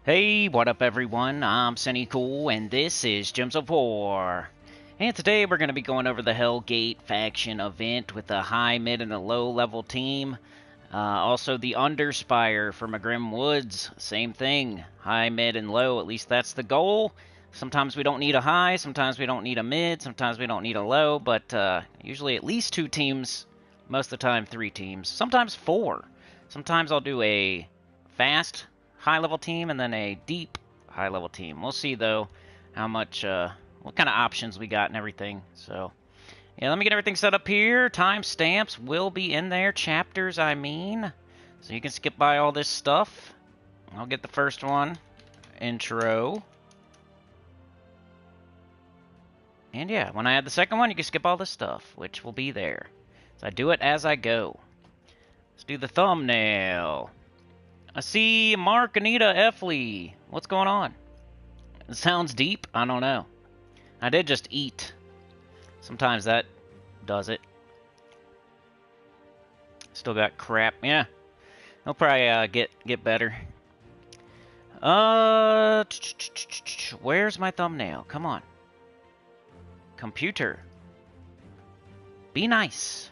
Hey, what up everyone? I'm Sinnycool, and this is Gems of War. And today we're going to be going over the Hellgate faction event with a high, mid, and a low level team. Also the Underspire for Maugrim Woods, same thing. High, mid, and low, at least that's the goal. Sometimes we don't need a high, sometimes we don't need a mid, sometimes we don't need a low, but usually at least 2 teams, most of the time 3 teams, sometimes 4. Sometimes I'll do a fast high-level team and then a deep high-level team. We'll see, though, how much, what kind of options we got and everything. So, yeah, let me get everything set up here. Timestamps will be in there. Chapters, I mean. So you can skip by all this stuff. I'll get the first one. Intro. And yeah, when I add the second one, you can skip all this stuff, which will be there. So I do it as I go. Let's do the thumbnail. I see Mark, Anita, Effley. What's going on? It sounds deep. I don't know. I did just eat. Sometimes that does it. Still got crap. Yeah. He'll probably get better. Where's my thumbnail? Come on. Computer. Be nice.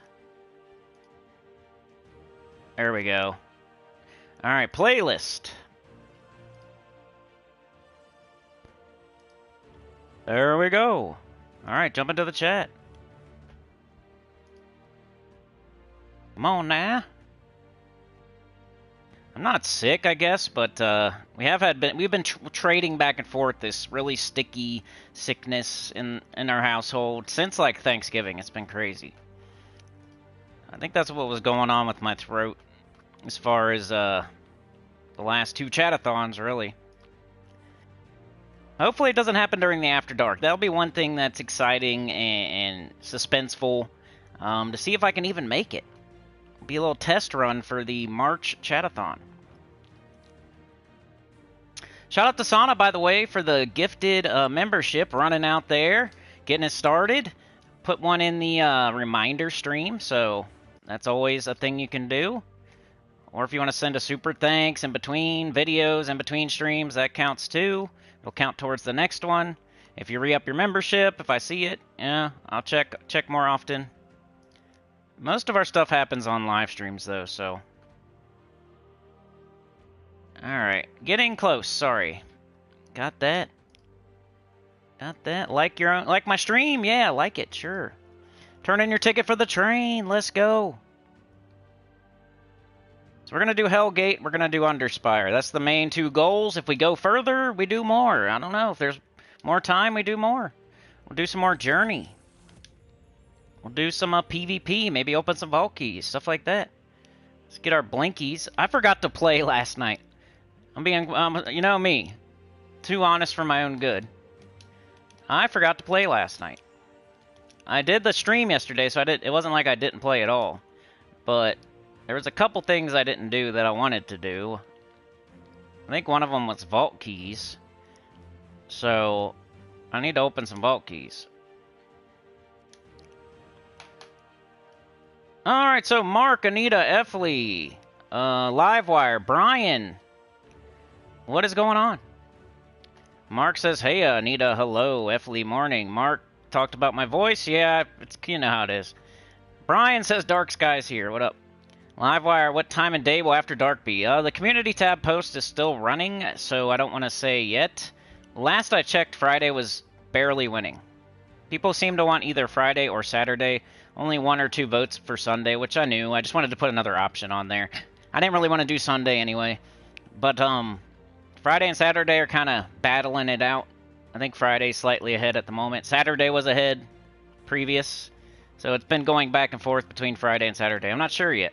There we go. Alright, playlist. There we go. Alright, jump into the chat. Come on now. I'm not sick, I guess, but we've been trading back and forth this really sticky sickness in our household since like Thanksgiving. It's been crazy. I think that's what was going on with my throat. As far as the last 2 chatathons, really. Hopefully it doesn't happen during the After Dark. That'll be one thing that's exciting and suspenseful, to see if I can even make it. It'll be a little test run for the March chatathon. Shout out to Sana, by the way, for the gifted membership running out there, getting it started. Put one in the reminder stream, so that's always a thing you can do. Or if you want to send a super thanks in between videos, in between streams, that counts too. It'll count towards the next one. If you re-up your membership, if I see it, yeah, I'll check more often. Most of our stuff happens on live streams though, so. Alright, getting close, sorry. Got that. Got that. Like my stream, yeah, like it, sure. Turn in your ticket for the train, let's go. So we're going to do Hellgate, we're going to do Underspire. That's the main 2 goals. If we go further, we do more. I don't know. If there's more time, we do more. We'll do some more Journey. We'll do some PvP, maybe open some vault keys, stuff like that. Let's get our blinkies. I forgot to play last night. I'm being, you know me, too honest for my own good. I forgot to play last night. I did the stream yesterday, so it wasn't like I didn't play at all. But there was a couple things I didn't do that I wanted to do. I think one of them was vault keys. So, I need to open some vault keys. Alright, so Mark, Anita, Effley, Livewire, Brian. What is going on? Mark says, hey, Anita, hello, Effley, morning. Mark talked about my voice. Yeah, it's, you know how it is. Brian says, Dark Skies here. What up? Livewire, what time and day will After Dark be? The community tab post is still running, so I don't want to say yet. Last I checked, Friday was barely winning. People seem to want either Friday or Saturday. Only 1 or 2 votes for Sunday, which I knew. I just wanted to put another option on there. I didn't really want to do Sunday anyway. But Friday and Saturday are kind of battling it out. I think Friday's slightly ahead at the moment. Saturday was ahead previous. So it's been going back and forth between Friday and Saturday. I'm not sure yet.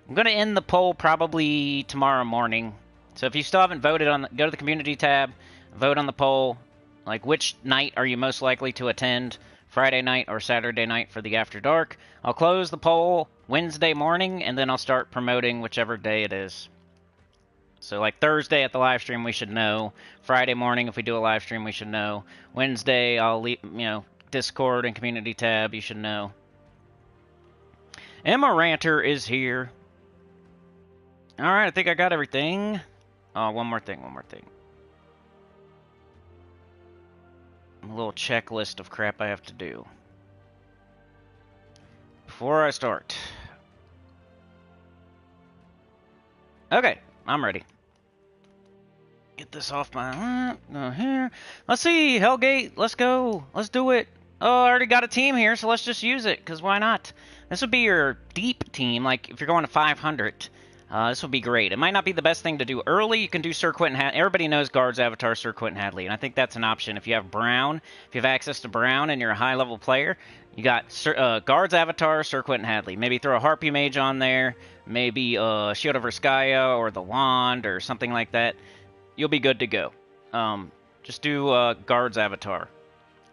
I'm going to end the poll probably tomorrow morning. So if you still haven't voted on go to the community tab, vote on the poll. Like, which night are you most likely to attend? Friday night or Saturday night for the After Dark. I'll close the poll Wednesday morning, and then I'll start promoting whichever day it is. So, like, Thursday at the live stream, we should know. Friday morning, if we do a live stream, we should know. Wednesday, I'll leave, Discord and community tab, you should know. Emma Ranter is here. Alright, I think I got everything. Oh, one more thing. A little checklist of crap I have to do before I start. Okay, I'm ready. Get this off my here. Let's see, Hellgate, let's go. Let's do it. Oh, I already got a team here, so let's just use it, because why not? This would be your deep team, like if you're going to 500. This would be great. It might not be the best thing to do early. You can do Sir Quentin Hadley. Everybody knows Guard's Avatar, Sir Quentin Hadley, and I think that's an option. If you have Brown, if you have access to Brown and you're a high-level player, you got Guard's Avatar, Sir Quentin Hadley. Maybe throw a Harpy Mage on there, maybe Shield of Erskaya or the Wand or something like that. You'll be good to go. Just do Guard's Avatar.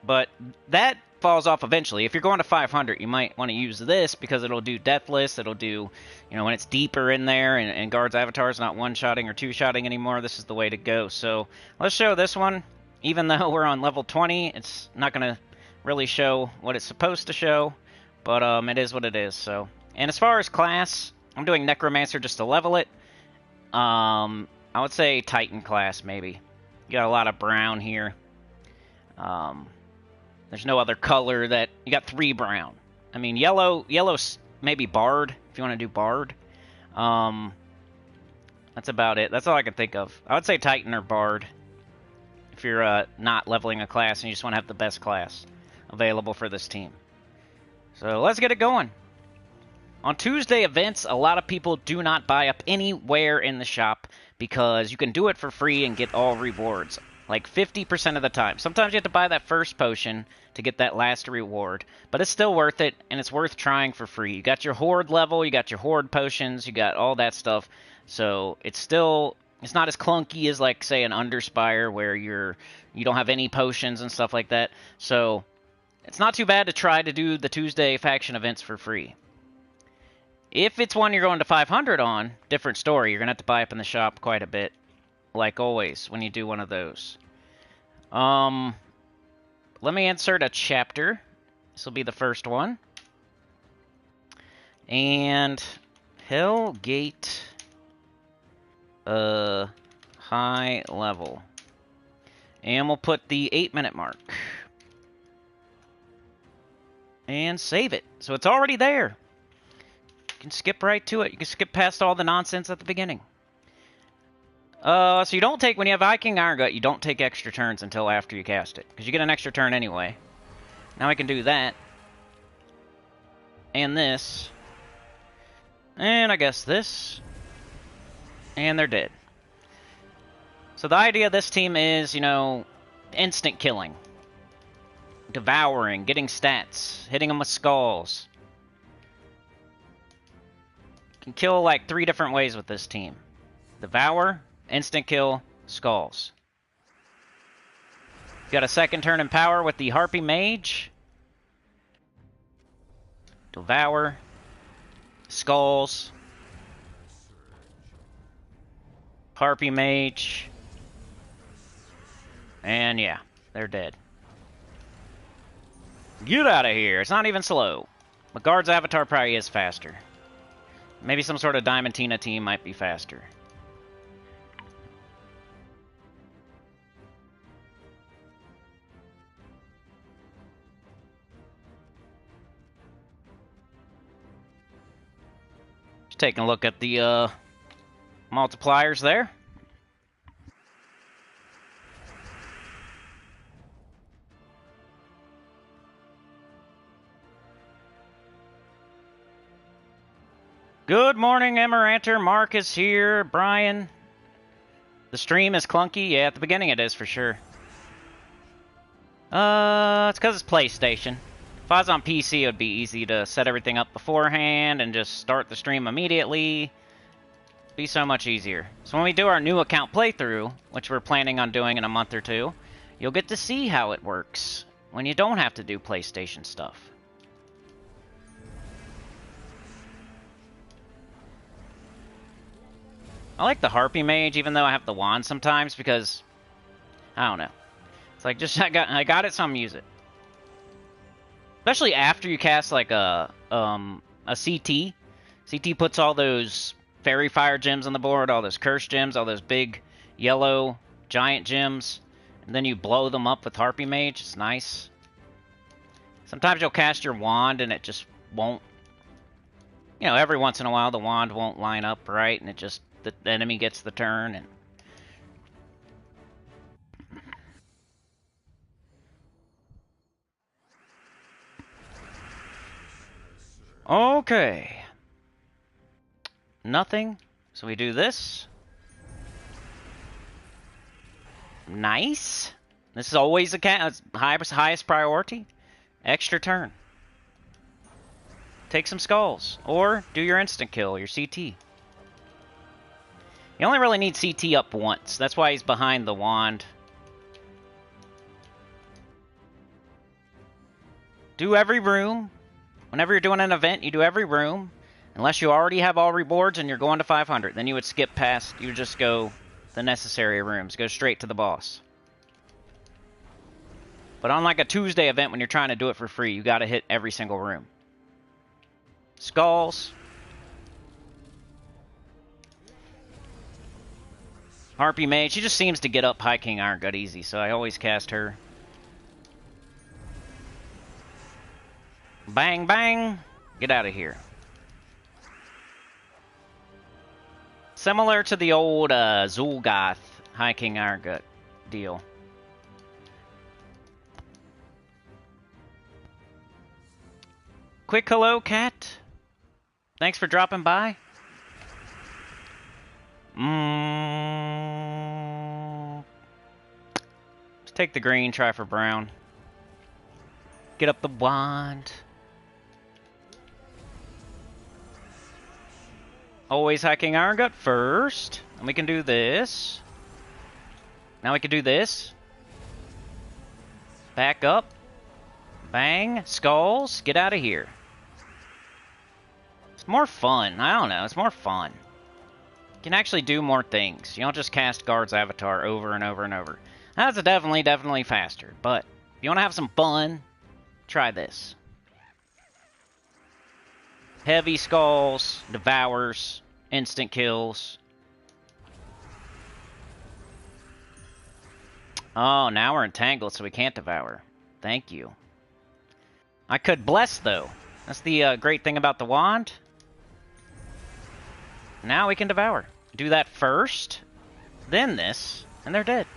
But that falls off eventually. If you're going to 500, you might want to use this because it'll do Deathless. It'll do, you know, when it's deeper in there and Guard's Avatar is not one-shotting or two-shotting anymore, this is the way to go. So let's show this one. Even though we're on level 20, it's not going to really show what it's supposed to show, but it is what it is. So, and as far as class, I'm doing Necromancer just to level it. I would say Titan class, maybe. You got a lot of brown here. There's no other color that... You got 3 brown. I mean, yellow's maybe Bard, if you want to do Bard. That's about it. That's all I can think of. I would say Titan or Bard, if you're not leveling a class and you just want to have the best class available for this team. So let's get it going. On Tuesday events, a lot of people do not buy up anywhere in the shop because you can do it for free and get all rewards. Like 50% of the time. Sometimes you have to buy that first potion to get that last reward. But it's still worth it, and it's worth trying for free. You got your Horde level, you got your Horde potions, you got all that stuff. So it's still... It's not as clunky as, like, say, an Underspire where you don't have any potions and stuff like that. So it's not too bad to try to do the Tuesday faction events for free. If it's one you're going to 500 on, different story. You're going to have to buy up in the shop quite a bit, like always, when you do one of those. Let me insert a chapter. This will be the first one. And Hellgate, high level. And we'll put the 8-minute mark. And save it. So it's already there. You can skip right to it. You can skip past all the nonsense at the beginning. So you don't take, when you have Viking Iron Gut, you don't take extra turns until after you cast it. Because you get an extra turn anyway. Now I can do that. And this. And I guess this. And they're dead. So the idea of this team is, you know, instant killing. Devouring, getting stats, hitting them with skulls. You can kill like 3 different ways with this team. Devour, instant kill, skulls. Got a second turn in power with the Harpy Mage. Devour, skulls, Harpy Mage, and yeah, they're dead. Get out of here. It's not even slow. But Guard's Avatar probably is faster. Maybe some sort of Diamantina team might be faster. Just taking a look at the multipliers there. Good morning, Amaranter. Mark is here. Brian. The stream is clunky. Yeah, at the beginning it is for sure. It's because it's PlayStation. If I was on PC, it would be easy to set everything up beforehand and just start the stream immediately. It'd be so much easier. So when we do our new account playthrough, which we're planning on doing in a month or 2, you'll get to see how it works when you don't have to do PlayStation stuff. I like the Harpy Mage, even though I have the wand sometimes, because I don't know. It's like just I got it, so I'm gonna use it. Especially after you cast like a CT. CT puts all those Fairy Fire gems on the board, all those Curse gems, all those big yellow giant gems, And then you blow them up with Harpy Mage. It's nice. Sometimes you'll cast your wand and it just won't. You know, every once in a while the wand won't line up right, and it just the enemy gets the turn. And okay, nothing. So we do this. Nice. This is always the highest priority. Extra turn. Take some skulls. Or do your instant kill, your CT. You only really need CT up once. That's why he's behind the wand. Do every room. Whenever you're doing an event, you do every room. Unless you already have all rewards and you're going to 500. Then you would skip past. You would just go the necessary rooms. Go straight to the boss. But on like a Tuesday event when you're trying to do it for free, you gotta hit every single room. Skulls. Harpy Mage. She just seems to get up High King Iron Gut easy, so I always cast her. Bang, bang. Get out of here. Similar to the old Zul'Goth High King Iron Gut deal. Quick hello, cat. Thanks for dropping by. Let's take the green, try for brown. Get up the wand. Always High King Iron Gut first. And we can do this. Now we can do this. Back up. Bang. Skulls. Get out of here. It's more fun. I don't know. It's more fun. You can actually do more things. You don't just cast Guard's Avatar over and over and over. That's definitely faster. But if you want to have some fun, try this. Heavy skulls, devours, instant kills. Oh, now we're entangled, so we can't devour. Thank you. I could bless, though. That's the great thing about the wand. Now we can devour. Do that first, then this, and they're dead.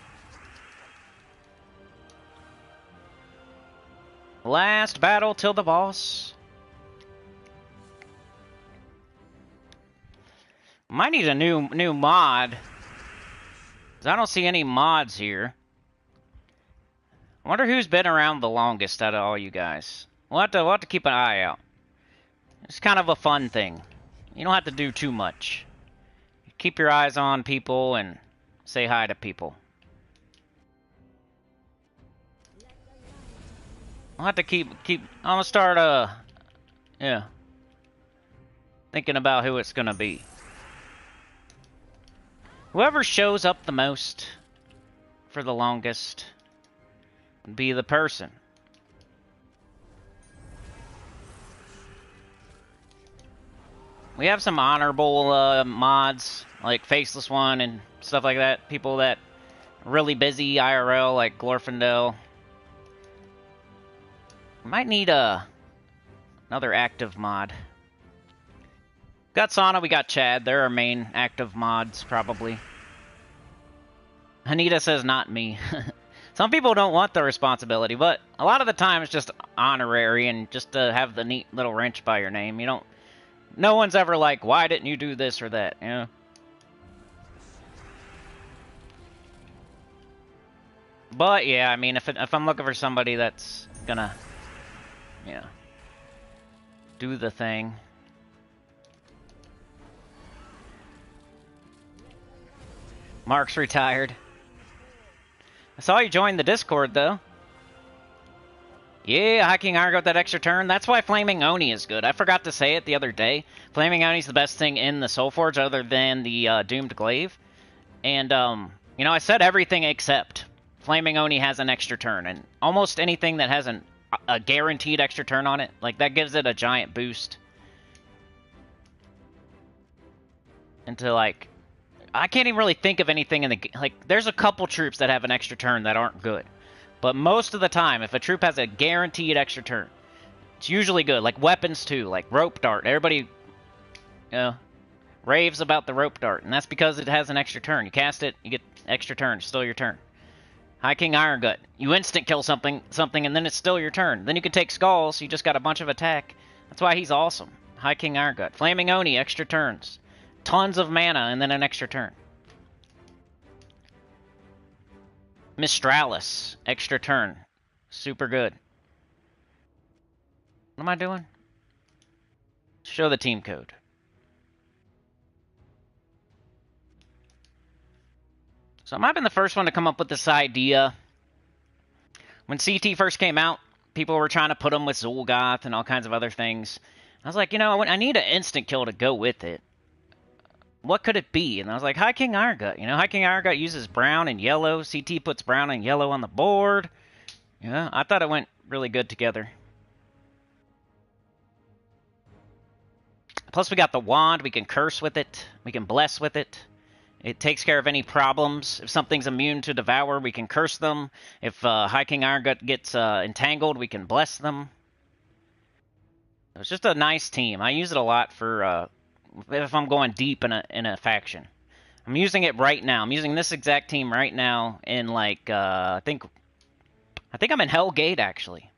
Last battle till the boss. Might need a new mod. 'Cause I don't see any mods here. I wonder who's been around the longest out of all you guys. We'll have to keep an eye out. It's kind of a fun thing. You don't have to do too much. Keep your eyes on people and say hi to people. I'll have to keep. I'm gonna start. Yeah. Thinking about who it's gonna be. Whoever shows up the most for the longest would be the person. We have some honorable mods, like Faceless One and stuff like that. People that are really busy IRL, like Glorfindel. Might need another active mod. Got Sana, we got Chad. They're our main active mods, probably. Anita says, not me. Some people don't want the responsibility, but a lot of the time it's just honorary and just to have the neat little wrench by your name. You don't... No one's ever like, why didn't you do this or that, you know? But, yeah, I mean, if I'm looking for somebody that's gonna, you know, do the thing. Mark's retired. I saw you join the Discord, though. Yeah, High King Iron got that extra turn. That's why Flaming Oni is good. I forgot to say it the other day. Flaming Oni's the best thing in the Soulforge other than the Doomed Glaive. And, you know, I said everything except Flaming Oni has an extra turn. And almost anything that has a guaranteed extra turn on it, like, that gives it a giant boost. Into, like... I can't even really think of anything in the... Like, there's a couple troops that have an extra turn that aren't good. But most of the time, if a troop has a guaranteed extra turn, it's usually good. Like weapons, too. Like rope dart. Everybody raves about the rope dart. And that's because it has an extra turn. You cast it, you get extra turn. It's still your turn. High King Iron Gut. You instant kill something, and then it's still your turn. Then you can take skulls. You just got a bunch of attack. That's why he's awesome. High King Iron Gut. Flaming Oni, extra turns. Tons of mana, and then an extra turn. Mistralis, extra turn. Super good. What am I doing? Show the team code. So I might have been the first one to come up with this idea. When CT first came out, people were trying to put them with Zul'Goth and all kinds of other things. I was like, you know, I need an instant kill to go with it. What could it be? And I was like, High King Iron Gut. You know, High King Iron Gut uses brown and yellow. CT puts brown and yellow on the board. Yeah, I thought it went really good together. Plus, we got the wand. We can curse with it. We can bless with it. It takes care of any problems. If something's immune to devour, we can curse them. If High King Iron Gut gets entangled, we can bless them. It's just a nice team. I use it a lot for if I'm going deep in a faction. I'm using it right now. I'm using this exact team right now in like I think I'm in Hellgate actually.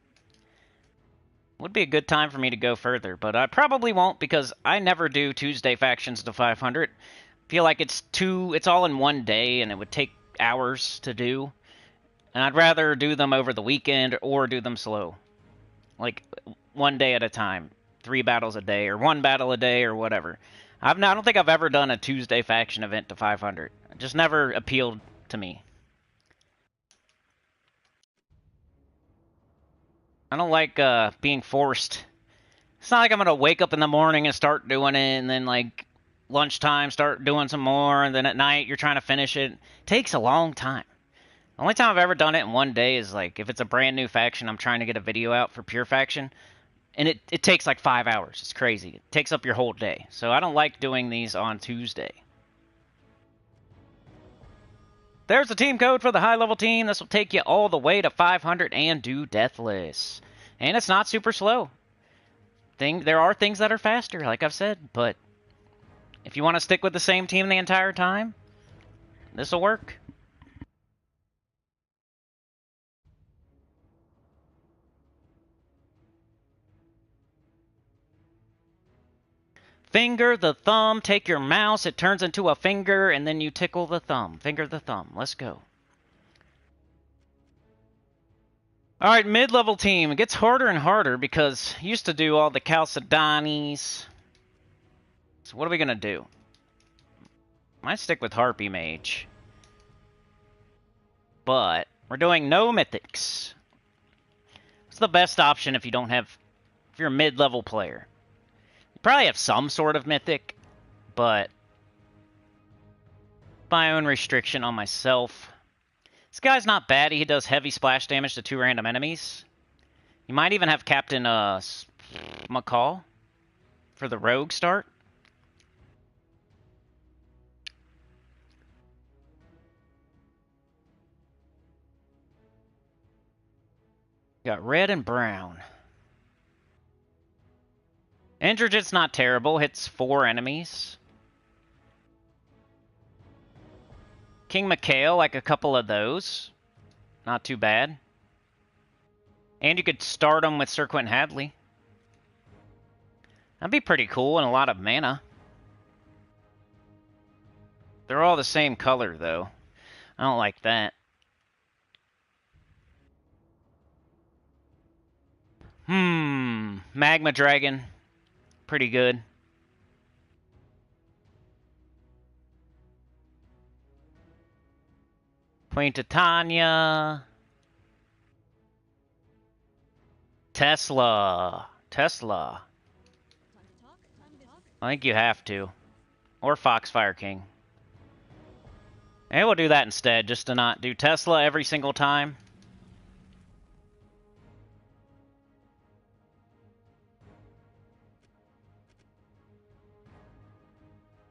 Would be a good time for me to go further, but I probably won't because I never do Tuesday factions to 500. Feel like it's all in one day and it would take hours to do. And I'd rather do them over the weekend or do them slow. Like one day at a time. 3 battles a day or 1 battle a day or whatever. I don't think I've ever done a Tuesday faction event to 500. It just never appealed to me. I don't like being forced. It's not like I'm going to wake up in the morning and start doing it and then like lunchtime start doing some more and then at night you're trying to finish it. It takes a long time. The only time I've ever done it in one day is like if it's a brand new faction I'm trying to get a video out for Pure Faction. And it takes like 5 hours. It's crazy. It takes up your whole day. So I don't like doing these on Tuesday. There's the team code for the high-level team. This will take you all the way to 500 and do Deathless. And it's not super slow. There are things that are faster, like I've said. But if you want to stick with the same team the entire time, this will work. Finger the thumb, take your mouse, it turns into a finger, and then you tickle the thumb. Finger the thumb. Let's go. Alright, mid-level team. It gets harder and harder because I used to do all the Chalcedonies. So what are we going to do? Might stick with Harpy Mage. But we're doing no mythics. What's the best option if you're a mid-level player? You probably have some sort of mythic, but my own restriction on myself. This guy's not bad. He does heavy splash damage to 2 random enemies. You might even have Captain McCall for the rogue start. Got red and brown. Indrajit's not terrible. Hits 4 enemies. King Mikhail, like a couple of those. Not too bad. And you could start them with Sir Quentin Hadley. That'd be pretty cool and a lot of mana. They're all the same color, though. I don't like that. Magma Dragon. Pretty good. Queen Titania. Tesla. I think you have to. Or Foxfire King. And we'll do that instead, just to not do Tesla every single time.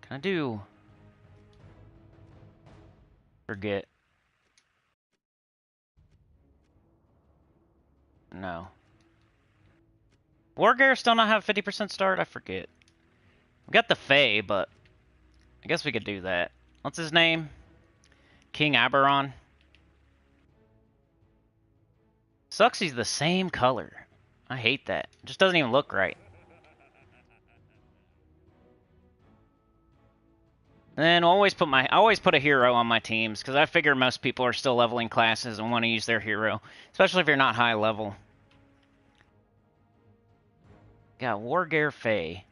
Can I do... Forget. No. Wargear still not have 50% start? I forget. We got the Fae, but I guess we could do that. What's his name? King Aberon. Sucks he's the same color. I hate that. It just doesn't even look right. Then I always put a hero on my teams because I figure most people are still leveling classes and want to use their hero, especially if you're not high level. Got Wargear Fae.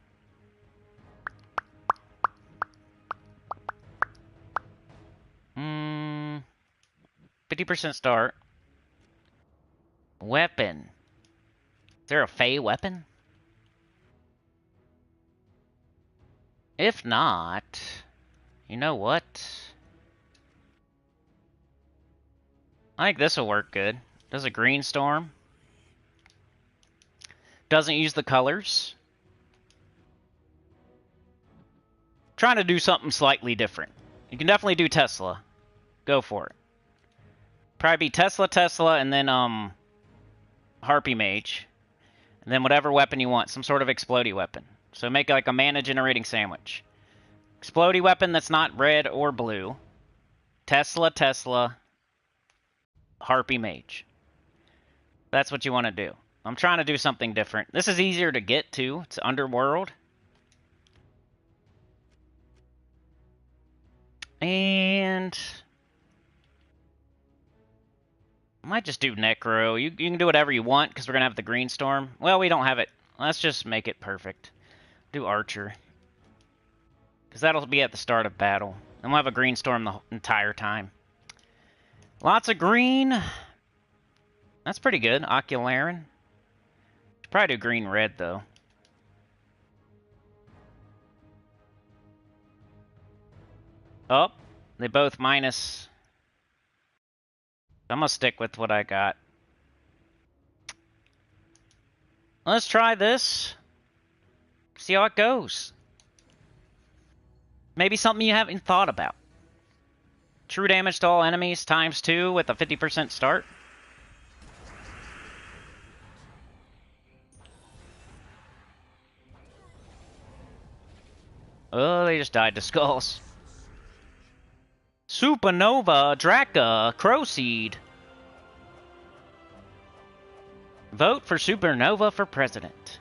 Hmm. 50% start. Weapon. Is there a Fae weapon? If not, you know what? I think this will work good. Does a green storm. Doesn't use the colors. Trying to do something slightly different. You can definitely do Tesla. Go for it. Probably be Tesla, and then Harpy Mage. And then whatever weapon you want. Some sort of explodey weapon. So make like a mana generating sandwich. Explodey weapon that's not red or blue. Tesla. Harpy Mage. That's what you want to do. I'm trying to do something different. This is easier to get to. It's Underworld. And I might just do Necro. You can do whatever you want because we're going to have the Green Storm. Well, we don't have it. Let's just make it perfect. Do Archer. Because that'll be at the start of battle. And we'll have a Green Storm the entire time. Lots of green. That's pretty good. Ocularin. Should probably do green-red, though. Oh, they both minus. I'm going to stick with what I got. Let's try this. See how it goes. Maybe something you haven't thought about. True damage to all enemies ×2 with a 50% start. Oh, they just died to skulls. Supernova, Draka, Crowseed. Vote for Supernova for president.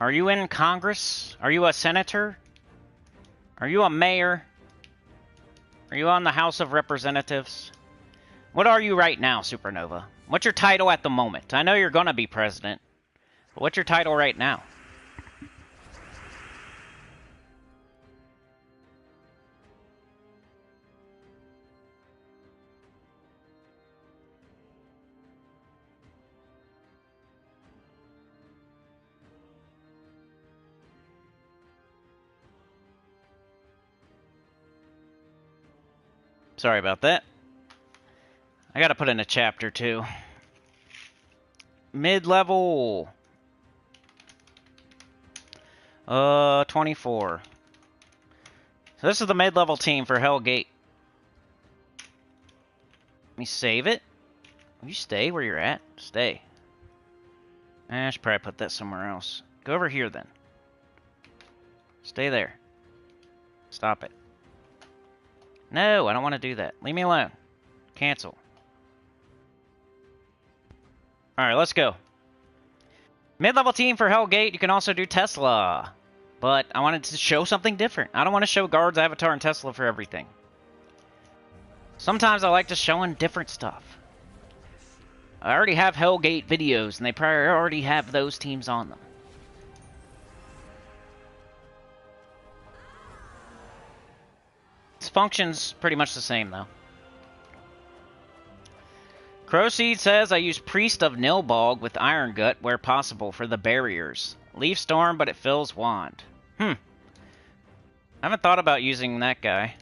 Are you in Congress? Are you a senator? Are you a mayor? Are you on the House of Representatives? What are you right now, Supernova? What's your title at the moment? I know you're gonna be president, but what's your title right now? Sorry about that. I gotta put in a chapter too. Mid-level. 24. So this is the mid-level team for Hellgate. Let me save it. Will you stay where you're at? Stay. I should probably put that somewhere else. Go over here then. Stay there. Stop it. No, I don't want to do that. Leave me alone. Cancel. Alright, let's go. Mid-level team for Hellgate. You can also do Tesla. But I wanted to show something different. I don't want to show Guards, Avatar, and Tesla for everything. Sometimes I like just showing different stuff. I already have Hellgate videos, and they probably already have those teams on them. Its function's pretty much the same, though. Crowseed says, I use Priest of Nilbog with Iron Gut where possible for the barriers. Leaf Storm, but it fills Wand. I haven't thought about using that guy.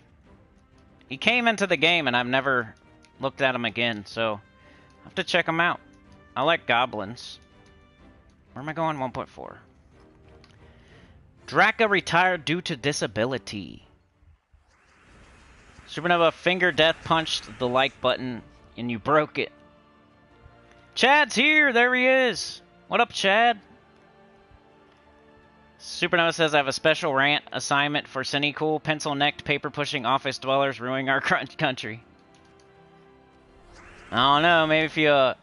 He came into the game, and I've never looked at him again, so I'll have to check him out. I like Goblins. Where am I going? 1.4. Draka retired due to disability. Supernova finger death punched the like button and you broke it. Chad's here! There he is! What up, Chad? Supernova says I have a special rant assignment for Sinnycool. Pencil-necked, paper-pushing office dwellers ruining our country. I don't know, maybe if you, I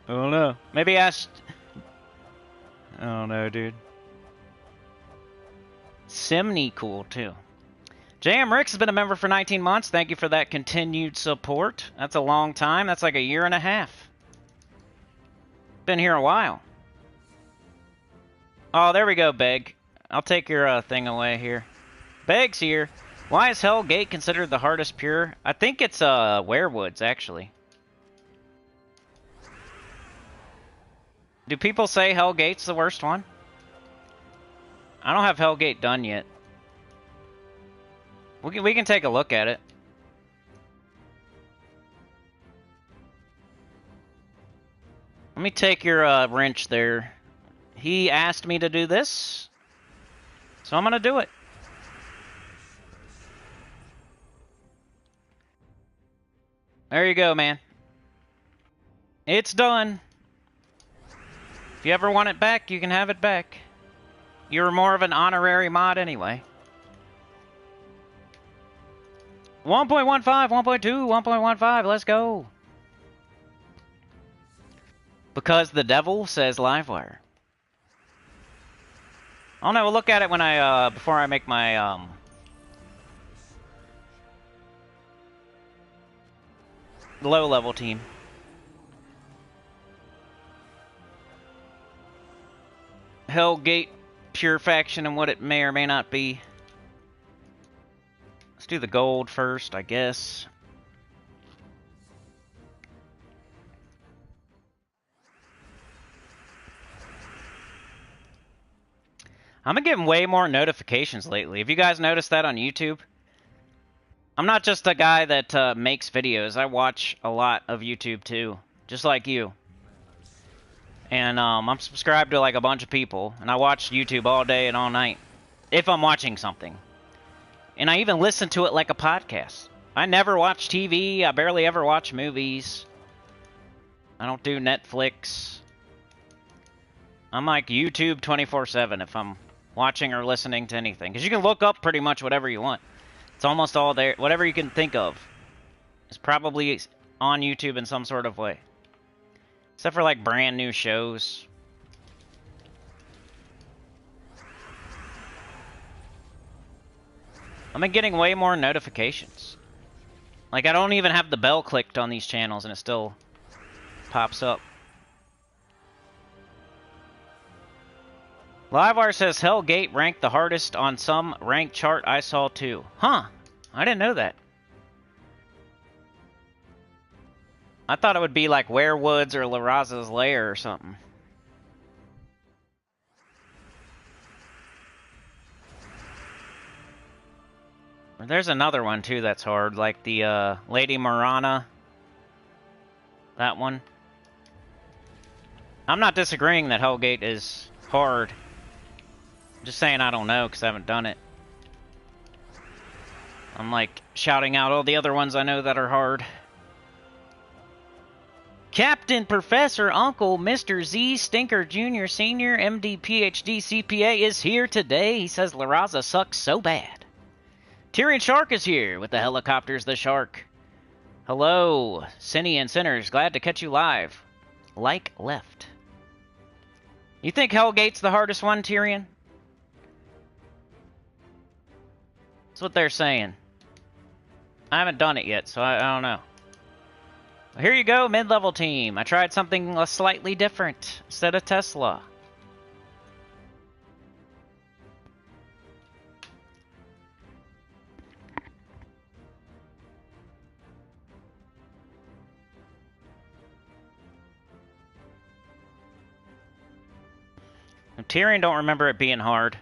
don't know. Maybe ask... I don't know, dude. Sinnycool, too. JM Ricks has been a member for 19 months. Thank you for that continued support. That's a long time. That's like a year and a half. Been here a while. Oh, there we go, Beg. I'll take your thing away here. Beg's here. Why is Hell Gate considered the hardest pure? I think it's Werewoods, actually. Do people say Hell Gate's the worst one? I don't have Hell Gate done yet. We can take a look at it. Let me take your wrench there. He asked me to do this, so I'm gonna do it. There you go, man. It's done. If you ever want it back, you can have it back. You're more of an honorary mod anyway. 1.15, 1.2, 1.15, let's go. Because the devil says Livewire. Oh no, we'll look at it when I, before I make my, low-level team. Hellgate Pure Faction and what it may or may not be. Let's do the gold first, I guess. I've been getting way more notifications lately. Have you guys noticed that on YouTube? I'm not just a guy that makes videos. I watch a lot of YouTube too, just like you. And I'm subscribed to like a bunch of people, and I watch YouTube all day and all night, if I'm watching something. And I even listen to it like a podcast. I never watch TV. I barely ever watch movies. I don't do Netflix. I'm like YouTube 24/7 if I'm watching or listening to anything. Because you can look up pretty much whatever you want. It's almost all there. Whatever you can think of is probably on YouTube in some sort of way. Except for like brand new shows. I've been getting way more notifications. Like I don't even have the bell clicked on these channels and it still pops up. Livewire says Hellgate ranked the hardest on some rank chart I saw too. Huh. I didn't know that. I thought it would be like Werewoods or La Raza's Lair or something. There's another one too that's hard, like the Lady Marana. That one. I'm not disagreeing that Hellgate is hard. I'm just saying I don't know because I haven't done it. I'm like shouting out all the other ones I know that are hard. Captain, Professor, Uncle, Mr. Z, Stinker, Junior, Senior, MD, PhD, CPA is here today. He says La Raza sucks so bad. Tyrion Shark is here with the Helicopters the Shark. Hello, Cinny and Sinners. Glad to catch you live. Like left. You think Hellgate's the hardest one, Tyrion? That's what they're saying. I haven't done it yet, so I don't know. Here you go, mid-level team. I tried something slightly different instead of Tesla. Tyrion don't remember it being hard.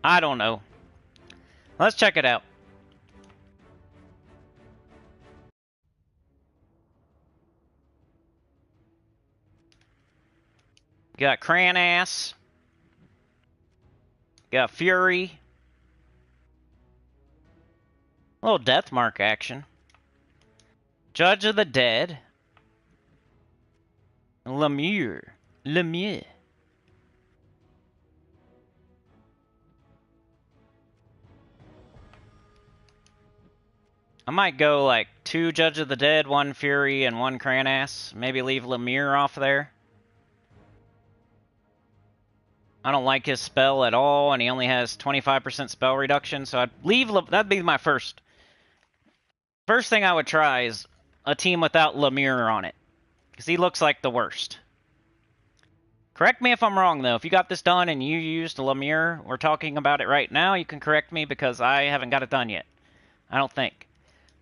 I don't know. Let's check it out. Got Cranass. Got Fury. A little death mark action. Judge of the Dead. Lemure. I might go like 2 Judge of the Dead, 1 Fury, and 1 Cranass. Maybe leave Lemure off there. I don't like his spell at all, and he only has 25% spell reduction, so I'd leave... That'd be my first thing I would try is a team without Lemure on it, because he looks like the worst. Correct me if I'm wrong, though. If you got this done and you used Lemure, we're talking about it right now, you can correct me, because I haven't got it done yet. I don't think.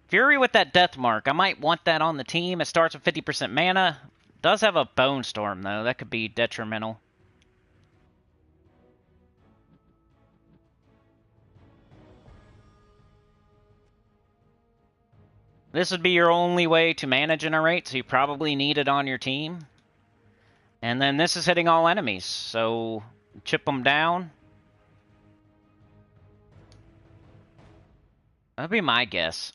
Fury with that death mark, I might want that on the team. It starts with 50% mana. Does have a Bone Storm, though. That could be detrimental. This would be your only way to mana generate, so you probably need it on your team. And then this is hitting all enemies, so chip them down. That'd be my guess.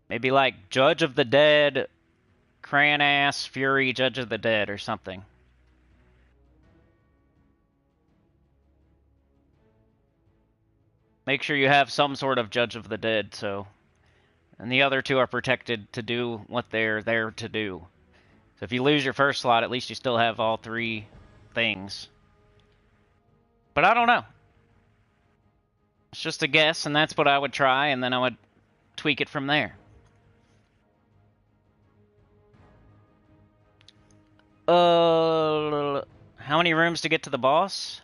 Maybe like Judge of the Dead, Cranass, Fury, Judge of the Dead, or something. Make sure you have some sort of Judge of the Dead, so... And the other 2 are protected to do what they're there to do. So if you lose your first slot, at least you still have all 3 things. But I don't know. It's just a guess, and that's what I would try, and then I would tweak it from there. How many rooms to get to the boss?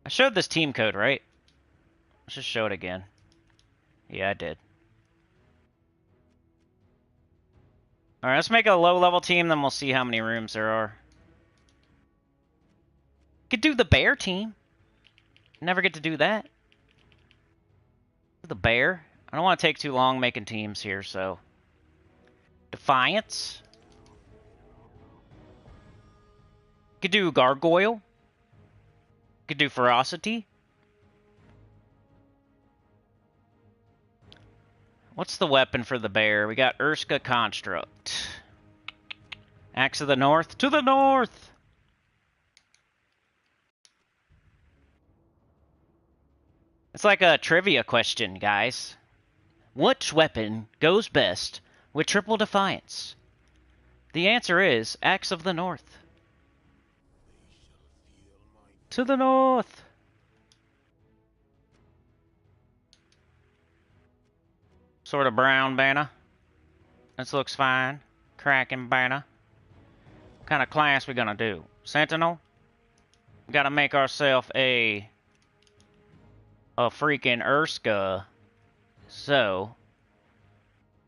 I showed this team code, right? Let's just show it again. Yeah, I did. Alright, let's make a low-level team, then we'll see how many rooms there are. Could do the bear team. Never get to do that. The bear. I don't want to take too long making teams here, so... Defiance. Could do Gargoyle. Could do Ferocity. What's the weapon for the bear? We got Urska Construct. Axe of the North. To the north! It's like a trivia question, guys. Which weapon goes best with Triple Defiance? The answer is Axe of the North. To the north! Sort of brown banner. This looks fine. Cracking banner. What kind of class we gonna do? Sentinel? We gotta make ourselves a freaking Urska. So,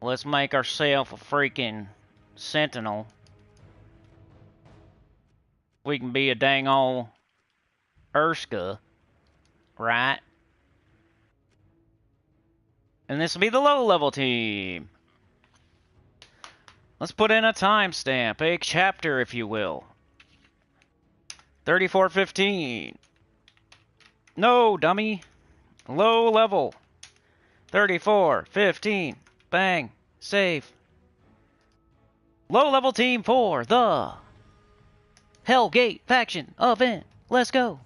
let's make ourselves a freaking Sentinel. We can be a dang old Urska, right? And this will be the low-level team. Let's put in a timestamp, a chapter, if you will. 34:15. No, dummy. Low level. 34:15. Bang. Save. Low-level team for the Hellgate faction event. Let's go.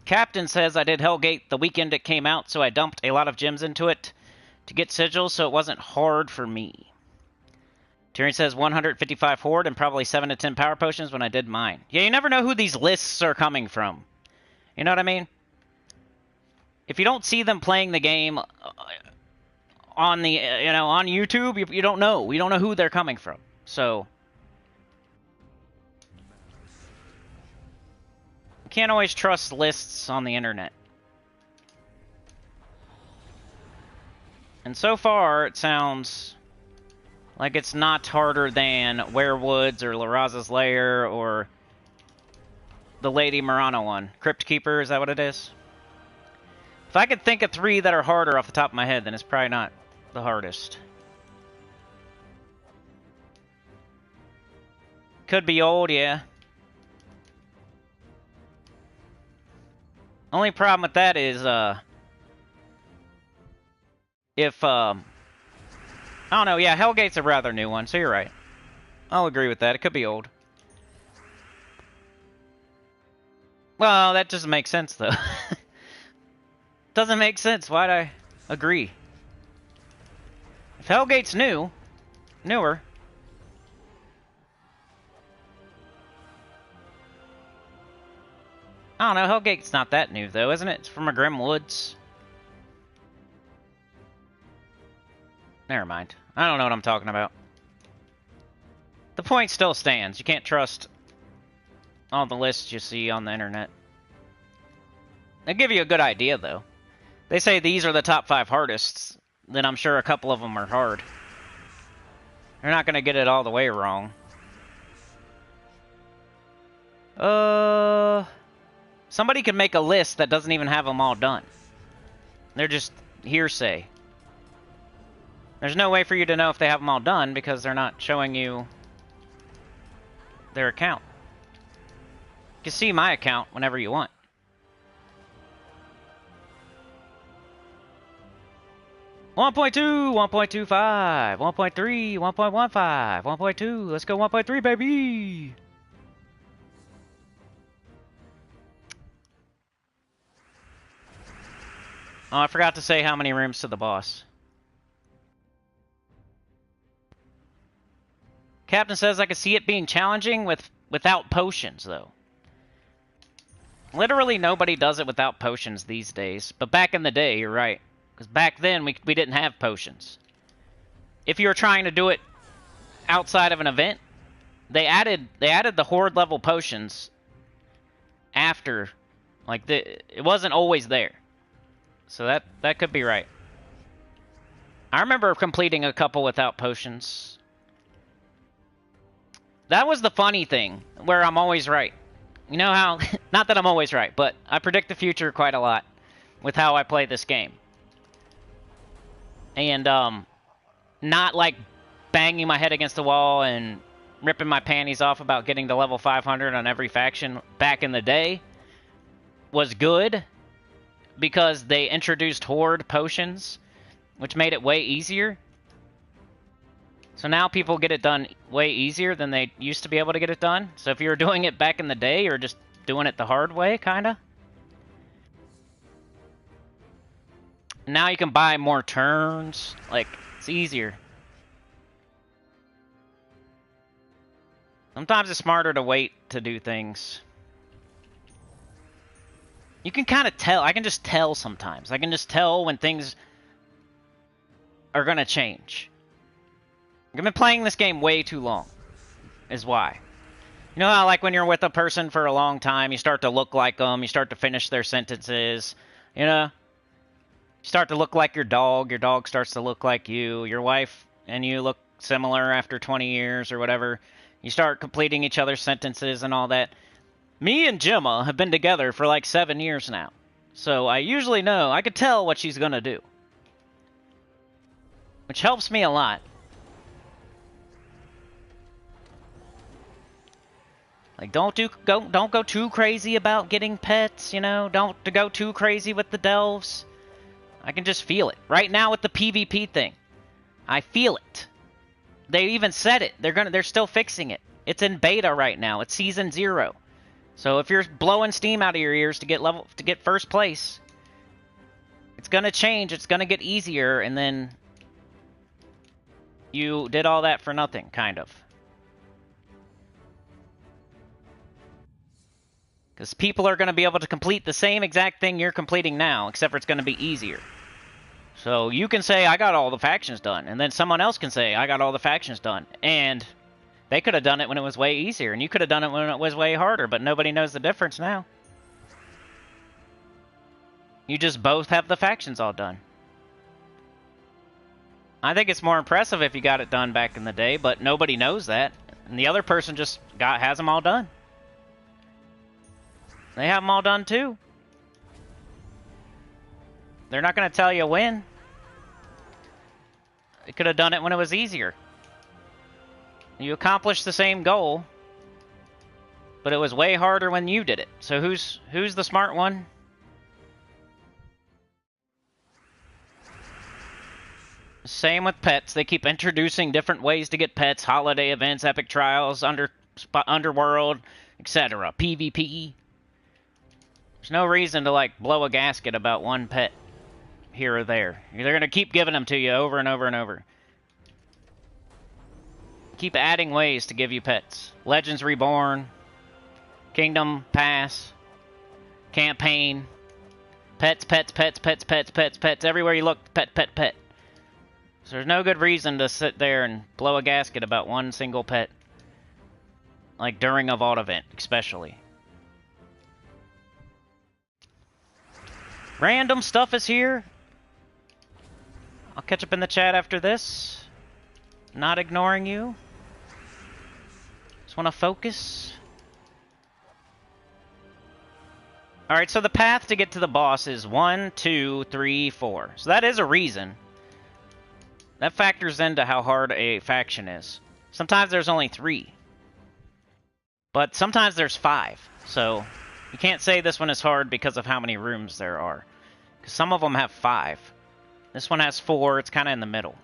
Captain says I did Hellgate the weekend it came out, so I dumped a lot of gems into it to get sigils, so it wasn't hard for me. Tyrion says 155 horde and probably 7 to 10 power potions when I did mine. Yeah, you never know who these lists are coming from. You know what I mean? If you don't see them playing the game on the on YouTube, you don't know. We don't know who they're coming from. So you can't always trust lists on the internet. And so far, it sounds like it's not harder than Werewoods or Laraza's Lair or the Lady Marana one. Crypt Keeper, is that what it is? If If I could think of 3 that are harder off the top of my head, then it's probably not the hardest. Could be old, yeah. Only problem with that is, if, I don't know, yeah, Hellgate's a rather new one, so you're right. I'll agree with that. It could be old. Well, that doesn't make sense, though. Doesn't make sense. Why'd I agree? If Hellgate's newer. I don't know, Hellgate's not that new, though, isn't it? It's from Maugrim Woods. Never mind. I don't know what I'm talking about. The point still stands. You can't trust all the lists you see on the internet. They give you a good idea, though. They say these are the top 5 hardest, then I'm sure a couple of them are hard. They're not going to get it all the way wrong. Somebody can make a list that doesn't even have them all done. They're just hearsay. There's no way for you to know if they have them all done because they're not showing you their account. You can see my account whenever you want. One 1.2, 1.25, 1.3, 1.15, 1.2. Let's go 1.3, baby. Oh, I forgot to say how many rooms to the boss. Captain says I could see it being challenging without potions, though. Literally nobody does it without potions these days. But back in the day, you're right. Because back then, we didn't have potions. If you were trying to do it outside of an event, they added the horde level potions after. Like, it wasn't always there. So that could be right. I remember completing a couple without potions. That was the funny thing, where I'm always right. You know how, not that I'm always right, but I predict the future quite a lot with how I play this game. And, not like banging my head against the wall and ripping my panties off about getting to level 500 on every faction back in the day was good because they introduced horde potions, which made it way easier. So now people get it done way easier than they used to be able to get it done. So if you were doing it back in the day, you're just doing it the hard way, kinda. Now you can buy more turns. Like, it's easier. Sometimes it's smarter to wait to do things. You can kind of tell. I can just tell sometimes. I can just tell when things are going to change. I've been playing this game way too long, is why. You know how, like, when you're with a person for a long time, you start to look like them, you start to finish their sentences, you know? You start to look like your dog starts to look like you, your wife and you look similar after 20 years or whatever. You start completing each other's sentences and all that. Me and Gemma have been together for like 7 years now. So I usually know, I could tell what she's gonna do. Which helps me a lot. Like, don't go too crazy about getting pets, you know? Don't go too crazy with the delves. I can just feel it. Right now with the PvP thing, I feel it. They even said it. They're still fixing it. It's in beta right now. It's season 0. So if you're blowing steam out of your ears to get first place, it's gonna change. It's gonna get easier, and then you did all that for nothing, kind of. Because people are going to be able to complete the same exact thing you're completing now, except for it's going to be easier. So you can say, I got all the factions done, and then someone else can say, I got all the factions done. And they could have done it when it was way easier, and you could have done it when it was way harder, but nobody knows the difference now. You just both have the factions all done. I think it's more impressive if you got it done back in the day, but nobody knows that. And the other person just has them all done. They have them all done too. They're not going to tell you when. They could have done it when it was easier. You accomplished the same goal, but it was way harder when you did it. So who's the smart one? Same with pets. They keep introducing different ways to get pets. Holiday events, epic trials, underworld, etc. PvP. There's no reason to, like, blow a gasket about one pet here or there. They're going to keep giving them to you over and over and over. Keep adding ways to give you pets. Legends Reborn, Kingdom Pass, Campaign, pets, pets, pets, pets, pets, pets, pets. Everywhere you look, pet, pet, pet. So there's no good reason to sit there and blow a gasket about one single pet. Like during a Vault event, especially. Random stuff is here. I'll catch up in the chat after this. Not ignoring you. Just want to focus. Alright, so the path to get to the boss is 1, 2, 3, 4. So that is a reason. That factors into how hard a faction is. Sometimes there's only 3. But sometimes there's 5. So you can't say this one is hard because of how many rooms there are. Because some of them have 5. This one has 4. It's kind of in the middle.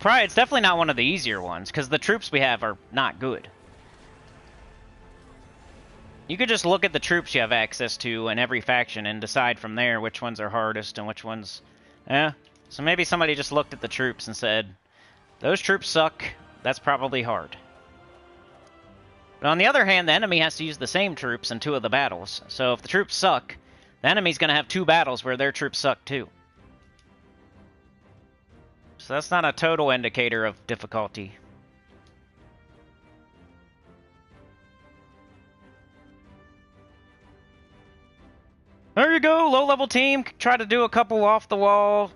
It's definitely not one of the easier ones, because the troops we have are not good. You could just look at the troops you have access to in every faction and decide from there which ones are hardest and which ones... Yeah. So maybe somebody just looked at the troops and said, those troops suck, that's probably hard. But on the other hand, the enemy has to use the same troops in 2 of the battles. So if the troops suck, the enemy's going to have 2 battles where their troops suck too. So that's not a total indicator of difficulty. There you go, low-level team. Try to do a couple off-the-wall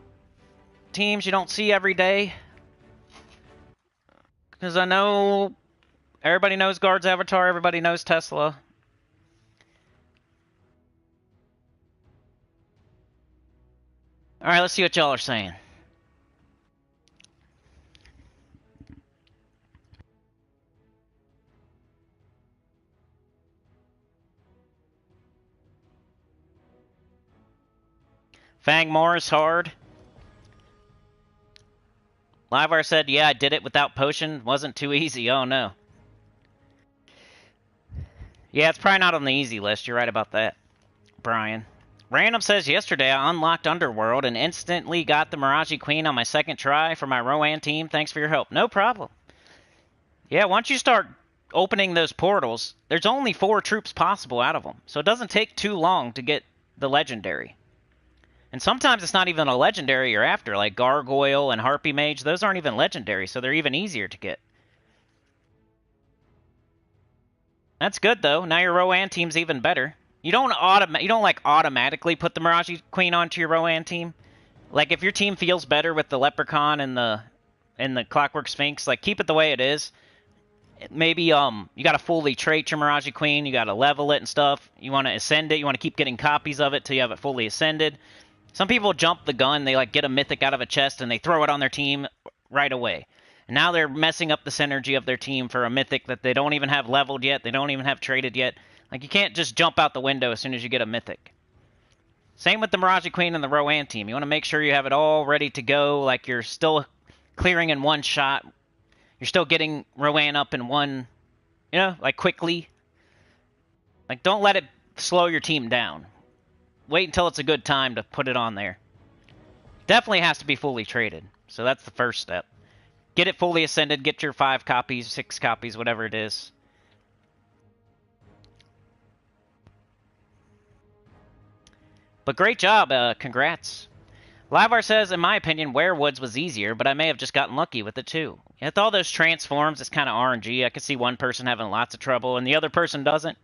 teams you don't see every day. Because I know everybody knows Guard's Avatar, everybody knows Tesla. Alright, let's see what y'all are saying. Fang Morris hard. Livewire said, yeah, I did it without potion. Wasn't too easy. Oh, no. Yeah, it's probably not on the easy list. You're right about that, Brian. Random says, yesterday I unlocked Underworld and instantly got the Mirage Queen on my second try for my Rowan team. Thanks for your help. No problem. Yeah, once you start opening those portals, there's only 4 troops possible out of them. So it doesn't take too long to get the legendary. And sometimes it's not even a legendary you're after, like Gargoyle and Harpy Mage. Those aren't even legendary, so they're even easier to get. That's good, though. Now your Rowan team's even better. You don't like automatically put the Mirage Queen onto your Rowan team. Like if your team feels better with the Leprechaun and the Clockwork Sphinx, like keep it the way it is. Maybe you got to fully trait your Mirage Queen. You got to level it and stuff. You want to ascend it. You want to keep getting copies of it till you have it fully ascended. Some people jump the gun, they like get a mythic out of a chest and they throw it on their team right away. And now they're messing up the synergy of their team for a mythic that they don't even have leveled yet, they don't even have traded yet. Like you can't just jump out the window as soon as you get a mythic. Same with the Mirage Queen and the Rowan team. You want to make sure you have it all ready to go, like you're still clearing in one shot. You're still getting Rowan up in one, you know, like quickly. Like don't let it slow your team down. Wait until it's a good time to put it on there. Definitely has to be fully traded. So that's the first step. Get it fully ascended. Get your 5 copies, 6 copies, whatever it is. But great job. Congrats. Livar says, in my opinion, Werewoods was easier, but I may have just gotten lucky with it too. With all those transforms, it's kind of RNG. I could see one person having lots of trouble and the other person doesn't.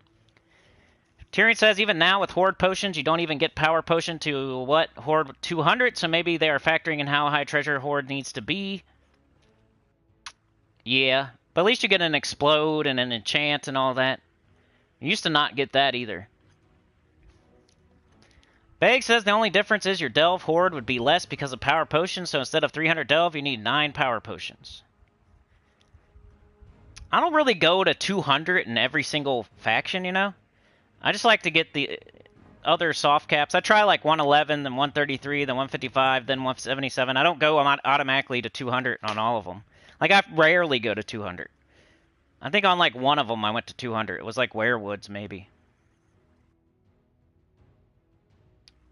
Tyrion says, even now with Horde potions, you don't even get power potion to, what, Horde 200? So maybe they are factoring in how high treasure Horde needs to be. Yeah, But at least you get an explode and an enchant and all that. You used to not get that either. Bag says the only difference is your delve horde would be less because of power potions, so instead of 300 delve, you need 9 power potions. I don't really go to 200 in every single faction, you know? I just like to get the other soft caps. I try like 111, then 133, then 155, then 177. I don't go automatically to 200 on all of them. Like, I rarely go to 200. I think on like one of them I went to 200. It was like Werewoods, maybe.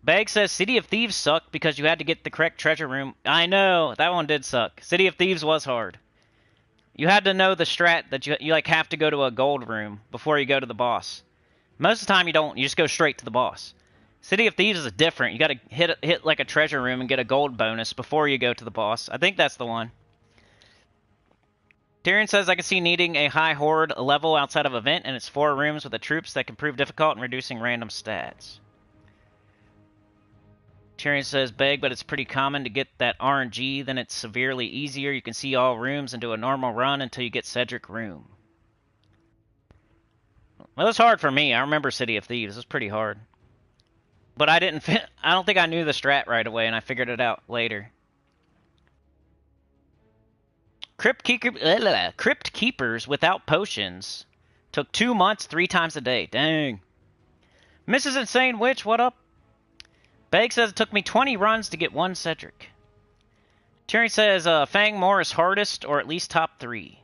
Bag says City of Thieves sucked because you had to get the correct treasure room. I know, that one did suck. City of Thieves was hard. You had to know the strat that you like have to go to a gold room before you go to the boss. Most of the time you don't. You just go straight to the boss. City of Thieves is different. You got to hit like a treasure room and get a gold bonus before you go to the boss. I think that's the one. Tyrion says I can see needing a high horde level outside of event, and it's 4 rooms with the troops that can prove difficult in reducing random stats. Tyrion says beg, but it's pretty common to get that RNG, then it's severely easier. You can see all rooms and do a normal run until you get Cedric room. Well, it was hard for me. I remember City of Thieves. It was pretty hard. But I don't think I knew the strat right away, and I figured it out later. Crypt Keepers without potions took 2 months, 3 times a day. Dang. Mrs. Insane Witch, what up? Bag says it took me 20 runs to get 1 Cedric. Tyrion says Fang Moor is hardest, or at least top 3.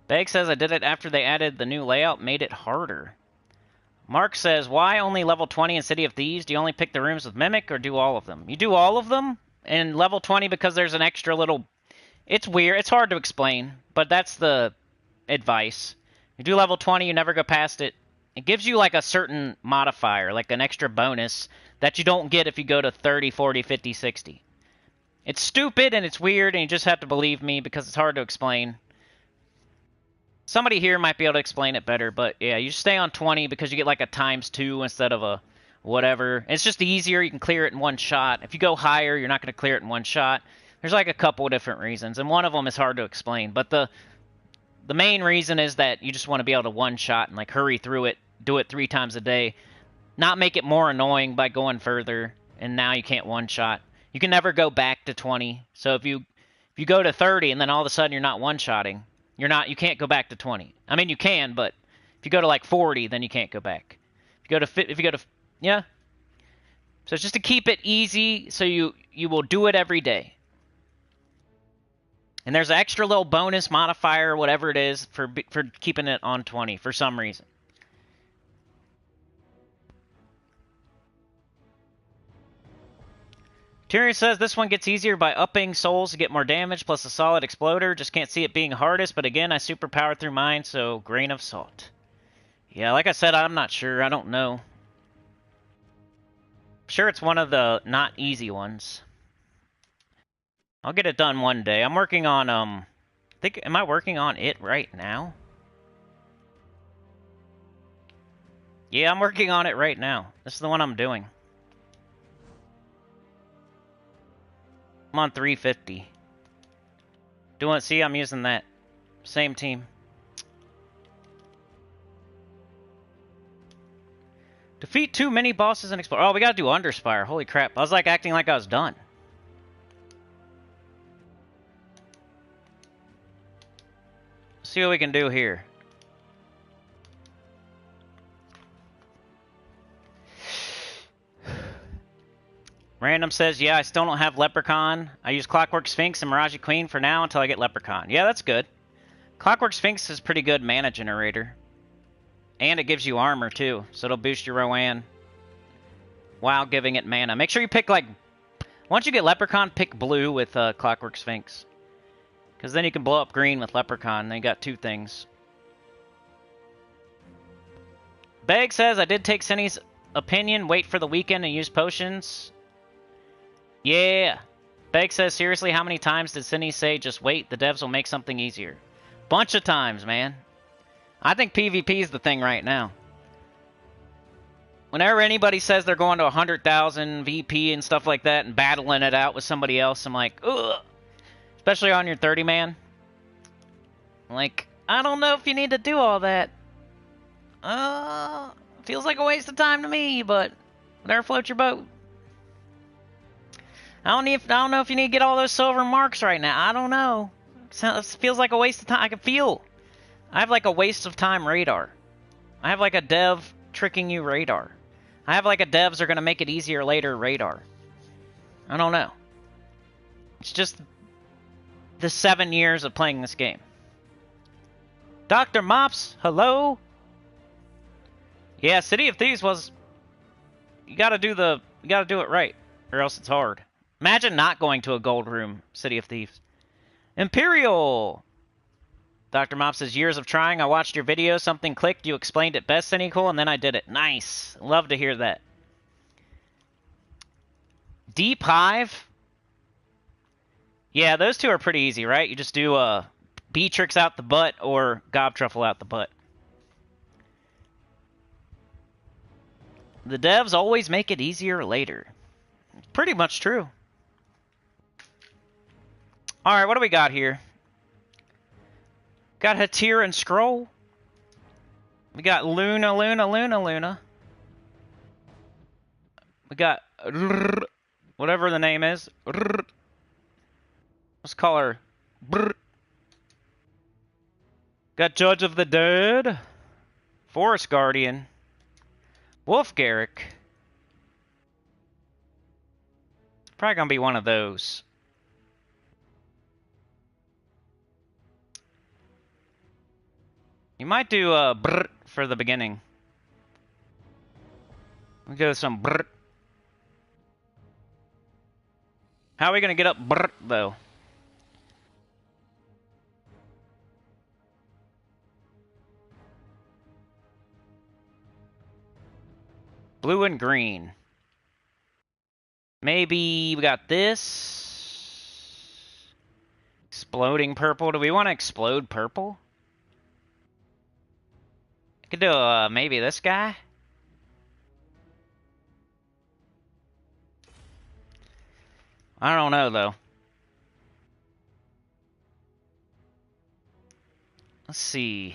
Bag says I did it after they added the new layout, made it harder. Mark says, why only level 20 in City of Thieves? Do you only pick the rooms with Mimic, or do all of them? You do all of them in level 20 because there's an extra little... It's weird. It's hard to explain, but that's the advice. You do level 20, you never go past it. It gives you like a certain modifier, like an extra bonus that you don't get if you go to 30, 40, 50, 60. It's stupid and it's weird, and you just have to believe me because it's hard to explain. Somebody here might be able to explain it better, but yeah, you stay on 20 because you get like a ×2 instead of a whatever. It's just easier. You can clear it in one shot. If you go higher, you're not going to clear it in one shot. There's like a couple of different reasons, and one of them is hard to explain. But the main reason is that you just want to be able to one-shot and like hurry through it, do it 3 times a day, not make it more annoying by going further, and now you can't one-shot. You can never go back to 20. So if you go to 30 and then all of a sudden you're not one-shotting, you can't go back to 20. I mean, you can, but if you go to like 40, then you can't go back. Yeah. So it's just to keep it easy, so you will do it every day. And there's an extra little bonus modifier, whatever it is, for keeping it on 20 for some reason. Tyrion says this one gets easier by upping souls to get more damage, plus a solid exploder. Just can't see it being hardest, but again, I superpowered through mine, so grain of salt. Yeah, like I said, I'm not sure. I don't know. I'm sure it's one of the not easy ones. I'll get it done one day. I'm working on, am I working on it right now? Yeah, I'm working on it right now. This is the one I'm doing. I'm on 350. See, I'm using that. Same team. Defeat 2 mini bosses and explore. Oh, we gotta do Underspire. Holy crap. I was like acting like I was done. See what we can do here. Random says, yeah, I still don't have Leprechaun. I use Clockwork Sphinx and Mirage Queen for now until I get Leprechaun. Yeah, that's good. Clockwork Sphinx is pretty good mana generator. And it gives you armor, too. So it'll boost your Rowan while giving it mana. Make sure you pick, like... Once you get Leprechaun, pick blue with Clockwork Sphinx. Because then you can blow up green with Leprechaun. Then you got 2 things. Beg says, I did take Cinny's opinion. Wait for the weekend and use potions. Yeah. Beg says, seriously, how many times did Cindy say, just wait, the devs will make something easier? Bunch of times, man. I think PvP is the thing right now. Whenever anybody says they're going to 100,000 VP and stuff like that and battling it out with somebody else, I'm like, ugh. Especially on your 30-man. Like, I don't know if you need to do all that. Feels like a waste of time to me, but whatever floats your boat. I don't know if you need to get all those silver marks right now. I don't know. It feels like a waste of time. I can feel. I have like a waste of time radar. I have like a dev tricking you radar. I have like a devs are gonna make it easier later radar. I don't know. It's just the 7 years of playing this game. Dr. Mops, hello? Yeah, City of Thieves was... You gotta do it right, or else it's hard. Imagine not going to a gold room, City of Thieves. Imperial! Dr. Mops says, years of trying, I watched your video, something clicked, you explained it best, Sinnycool, and then I did it. Nice. Love to hear that. Deep Hive? Yeah, those two are pretty easy, right? You just do Beatrix out the butt or Gobtruffle out the butt. The devs always make it easier later. Pretty much true. Alright, what do we got here? Got Hatir and Scroll. We got Luna, Luna, Luna, Luna. We got whatever the name is. Let's call her. Got Judge of the Dead. Forest Guardian. Wolf Garrick. It's probably gonna be one of those. You might do brr for the beginning. We go with some brr. How are we gonna get up brr though? Blue and green. Maybe we got this. Exploding purple. Do we want to explode purple? I could do maybe this guy. I don't know though. Let's see.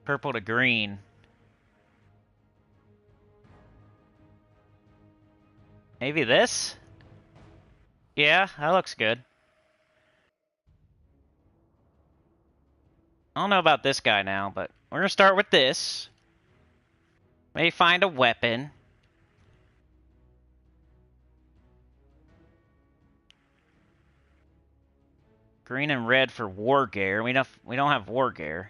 Purple to green. Maybe this? Yeah, that looks good. I don't know about this guy now, but we're gonna start with this. Maybe find a weapon. Green and red for War Gear. We don't have War Gear.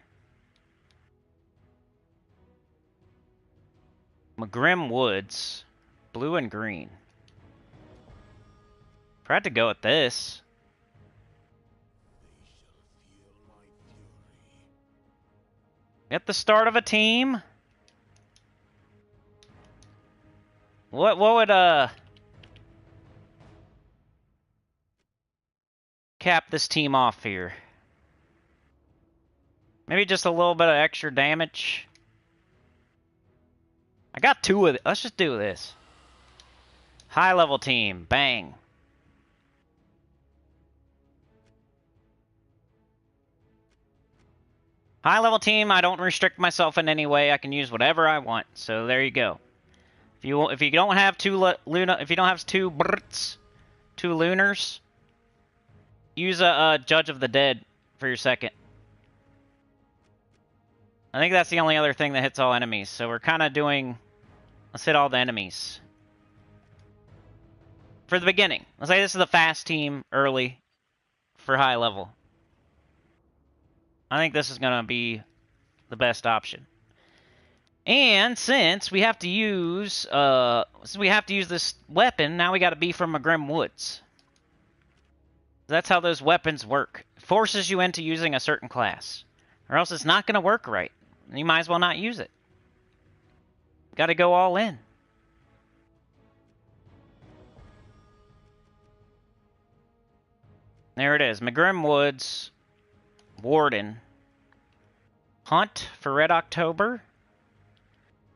Maugrim Woods. Blue and green. If I had to go with this. At the start of a team. What would cap this team off here? Maybe just a little bit of extra damage. I got two of it. Let's just do this. High level team. Bang. High level team, I don't restrict myself in any way. I can use whatever I want. So there you go. If you don't have two brts, two lunars, use a Judge of the Dead for your second. I think that's the only other thing that hits all enemies. So we're kind of doing... Let's hit all the enemies. For the beginning. Let's say this is the fast team early for high level. I think this is going to be the best option. And since we have to use this weapon, now we got to be from Maugrim Woods. That's how those weapons work. It forces you into using a certain class. Or else it's not going to work right. You might as well not use it. Got to go all in. There it is. Maugrim Woods. Warden. Hunt for Red October.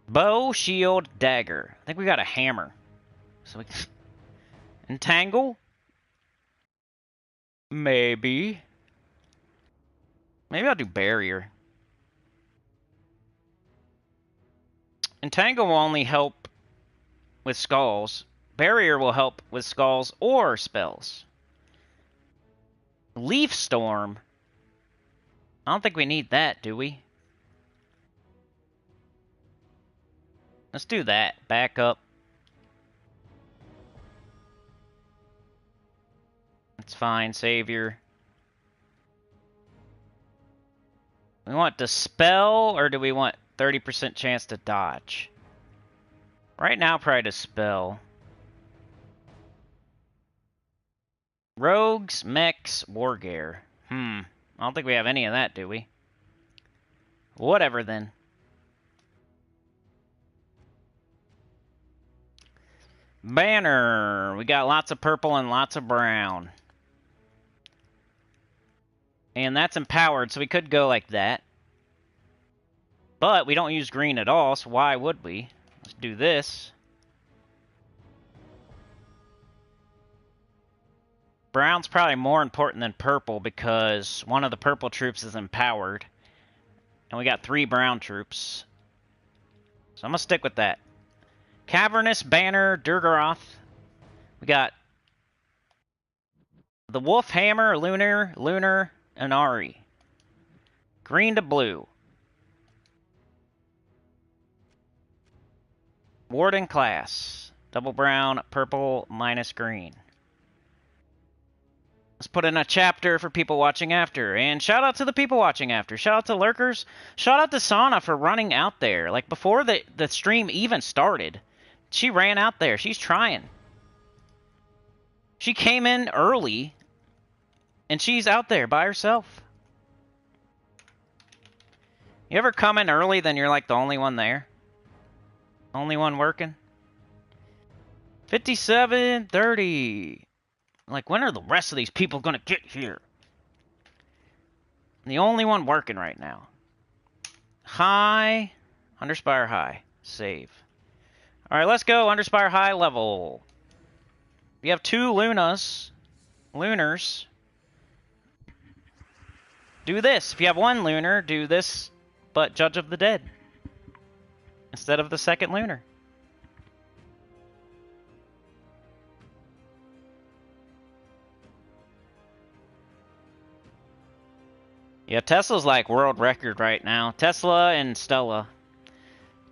Bow, shield, dagger. I think we got a hammer. So we can... Entangle? Maybe. Maybe I'll do barrier. Entangle will only help with skulls. Barrier will help with skulls or spells. Leaf storm? I don't think we need that, do we? Let's do that. Back up. That's fine, savior. We want dispel, or do we want 30% chance to dodge? Right now, probably dispel. Rogues, mechs, wargear. I don't think we have any of that, do we? Whatever, then. Banner. We got lots of purple and lots of brown. And that's empowered, so we could go like that. But we don't use green at all, so why would we? Let's do this. Brown's probably more important than purple because one of the purple troops is empowered. And we got 3 brown troops. So I'm going to stick with that. Cavernous, Banner, Durgaroth. We got the Wolf Hammer, Lunar, and Ari. Green to blue. Warden class. Double brown, purple, minus green. Let's put in a chapter for people watching after. And shout out to the people watching after. Shout out to lurkers. Shout out to Sana for running out there. Like, before the stream even started, she ran out there. She's trying. She came in early, and she's out there by herself. You ever come in early, then you're like the only one there? Only one working? 57:30. Like, when are the rest of these people gonna get here? I'm the only one working right now. High. Underspire high. Save. Alright, let's go. Underspire high level. We have 2 Lunars. Do this. If you have 1 Lunar, do this, but Judge of the Dead. Instead of the 2nd Lunar. Yeah, Tesla's like world record right now. Tesla and Stella.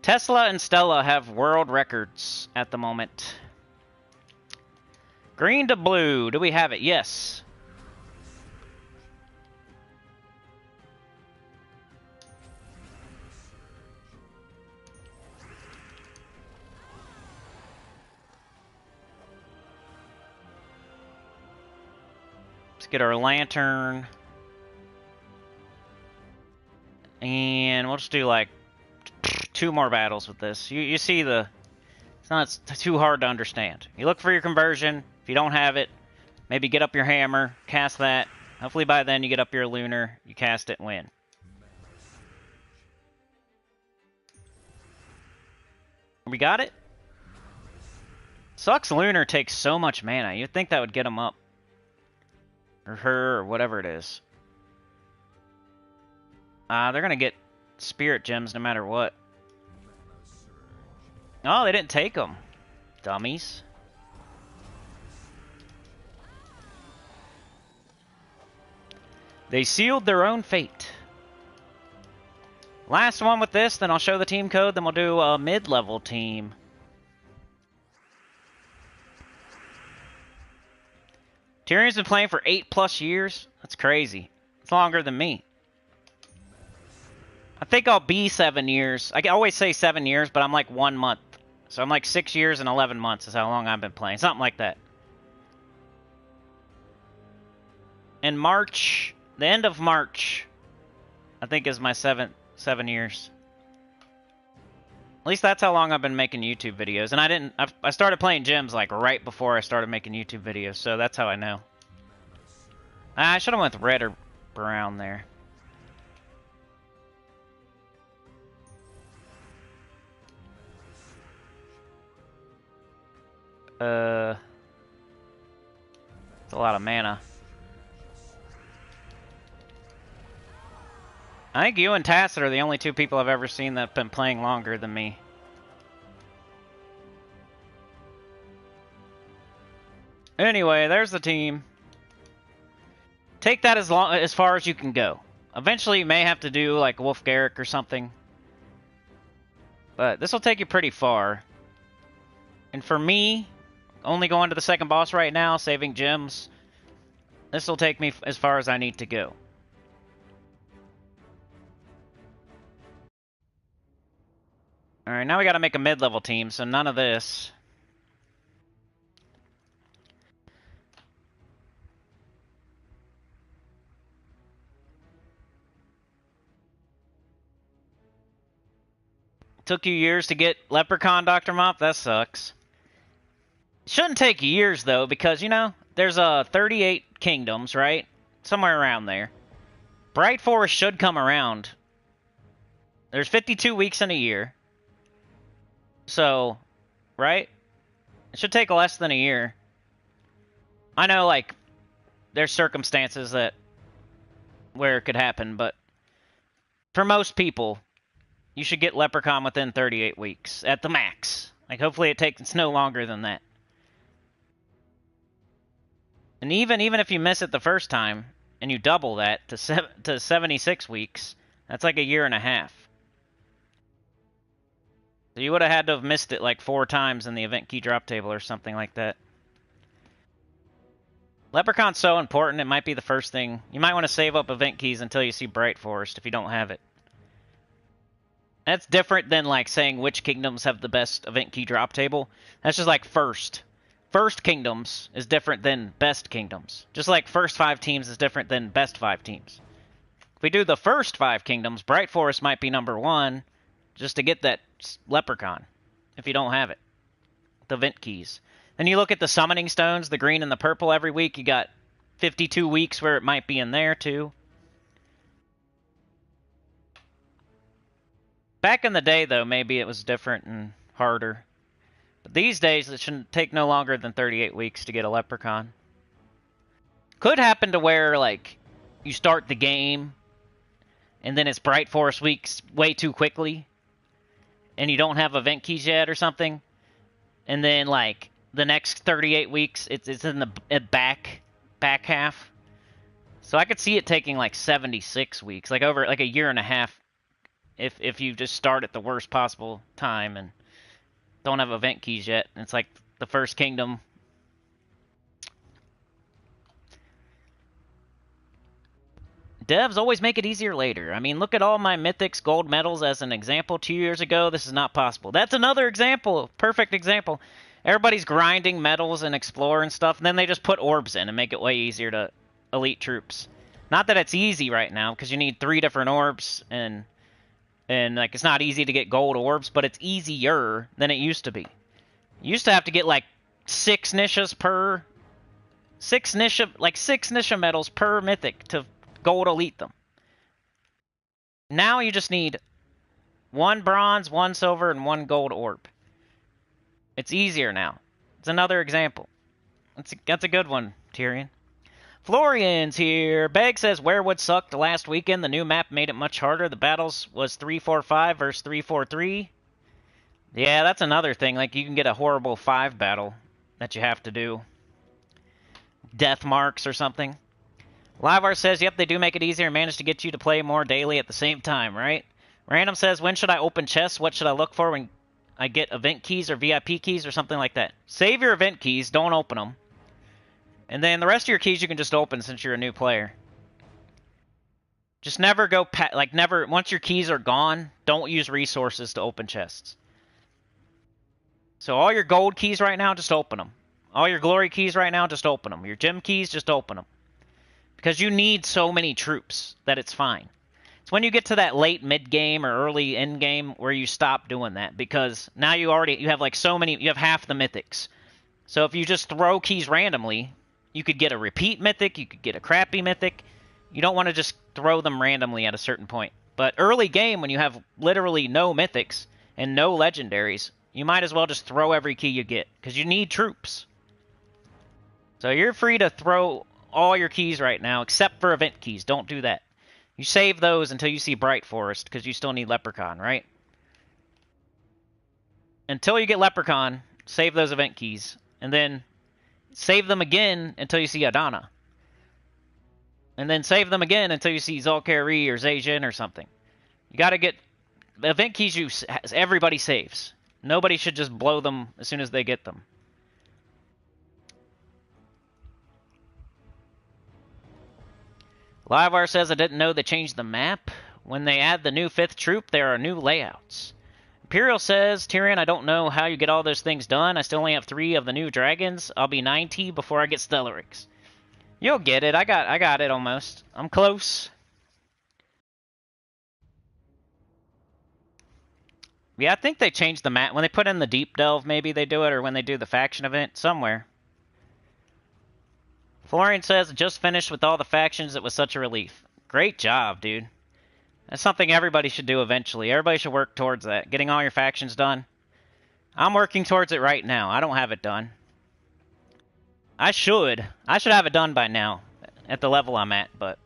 Tesla and Stella have world records at the moment. Green to blue. Do we have it? Yes. Let's get our lantern. And we'll just do like 2 more battles with this. You see it's not too hard to understand. You look for your conversion. If you don't have it, maybe get up your hammer, cast that. Hopefully by then you get up your lunar, you cast it and win. We got it? Sucks lunar takes so much mana. You'd think that would get him up. Or her, or whatever it is. They're gonna get spirit gems no matter what. Oh, they didn't take them. Dummies. They sealed their own fate. Last one with this, then I'll show the team code, then we'll do a mid-level team. Tyrion's been playing for 8+ years. That's crazy. It's longer than me. I think I'll be 7 years. I always say 7 years, but I'm like 1 month. So I'm like 6 years and 11 months is how long I've been playing. Something like that. In March, the end of March, I think is my 7 years. At least that's how long I've been making YouTube videos. And I started playing gyms like right before I started making YouTube videos, so that's how I know. I should have went with red or brown there. It's a lot of mana. I think you and Tacit are the only two people I've ever seen that have been playing longer than me. Anyway, there's the team. Take that as far as you can go. Eventually, you may have to do like Wolf Garrick or something. But this will take you pretty far. And for me, only going to the second boss right now, saving gems, this will take me as far as I need to go. Alright, now we gotta make a mid-level team, so none of this. Took you years to get Leprechaun, Dr. Mop? That sucks. Shouldn't take years, though, because, you know, there's 38 kingdoms, right? Somewhere around there. Bright Forest should come around. There's 52 weeks in a year. So, right? It should take less than a year. I know, like, there's circumstances where it could happen, but for most people, you should get Leprechaun within 38 weeks, at the max. Like, hopefully it's no longer than that. And even if you miss it the first time, and you double that to 76 weeks, that's like a year and a half. So you would have had to have missed it like 4 times in the event key drop table or something like that. Leprechaun's so important, it might be the first thing. You might want to save up event keys until you see Bright Forest if you don't have it. That's different than like saying which kingdoms have the best event key drop table. That's just like first. First kingdoms is different than best kingdoms. Just like first 5 teams is different than best 5 teams. If we do the first 5 kingdoms, Bright Forest might be number 1 just to get that Leprechaun if you don't have it. The event keys. Then you look at the summoning stones, the green and the purple every week. You got 52 weeks where it might be in there too. Back in the day, though, maybe it was different and harder. But these days, it shouldn't take no longer than 38 weeks to get a Leprechaun. Could happen to where, like, you start the game, and then it's Bright Forest weeks way too quickly, and you don't have event keys yet or something, and then, like, the next 38 weeks, it's in the back half. So I could see it taking, like, 76 weeks, like, over, like, a year and a half, if you just start at the worst possible time and don't have event keys yet. It's like the first kingdom. Devs always make it easier later. I mean, look at all my mythics gold medals as an example. 2 years ago, this is not possible. That's another example, perfect example. Everybody's grinding medals and explore and stuff, and then they just put orbs in and make it way easier to elite troops. Not that it's easy right now, because you need 3 different orbs, and like it's not easy to get gold orbs, but it's easier than it used to be. You used to have to get like 6 Nisha medals per mythic to gold elite them. Now you just need 1 bronze, 1 silver, and 1 gold orb. It's easier now. It's another example. That's a good one, Tyrion. Florian's here. Beg says Werewood sucked last weekend. The new map made it much harder. The battles was 3-4-5 versus 3-4-3. Yeah, that's another thing. Like, you can get a horrible 5 battle that you have to do. Death marks or something. Livar says, yep, they do make it easier and manage to get you to play more daily at the same time, right? Random says, when should I open chests? What should I look for when I get event keys or VIP keys or something like that? Save your event keys. Don't open them. And then the rest of your keys you can just open since you're a new player. Just never go, once your keys are gone, don't use resources to open chests. So all your gold keys right now, just open them. All your glory keys right now, just open them. Your gem keys, just open them. Because you need so many troops that it's fine. It's when you get to that late mid-game or early end-game where you stop doing that. Because now you have like so many, you have half the mythics. So if you just throw keys randomly, you could get a repeat mythic, you could get a crappy mythic. You don't want to just throw them randomly at a certain point. But early game, when you have literally no mythics and no legendaries, you might as well just throw every key you get, because you need troops. So you're free to throw all your keys right now, except for event keys. Don't do that. You save those until you see Bright Forest, because you still need Leprechaun, right? Until you get Leprechaun, save those event keys, and then save them again until you see Adana. And then save them again until you see Zolkari or Zajin or something. You gotta get... The event keys everybody saves. Nobody should just blow them as soon as they get them. Livewire says, I didn't know they changed the map. When they add the new 5th troop, there are new layouts. Imperial says, Tyrion, I don't know how you get all those things done. I still only have 3 of the new dragons. I'll be 90 before I get Stellarix. You'll get it. I got it almost. I'm close. Yeah, I think they changed the map. When they put in the Deep Delve, maybe they do it, or when they do the faction event, somewhere. Florian says, just finished with all the factions. It was such a relief. Great job, dude. That's something everybody should do eventually. Everybody should work towards that. Getting all your factions done. I'm working towards it right now. I don't have it done. I should. I should have it done by now. At the level I'm at, but...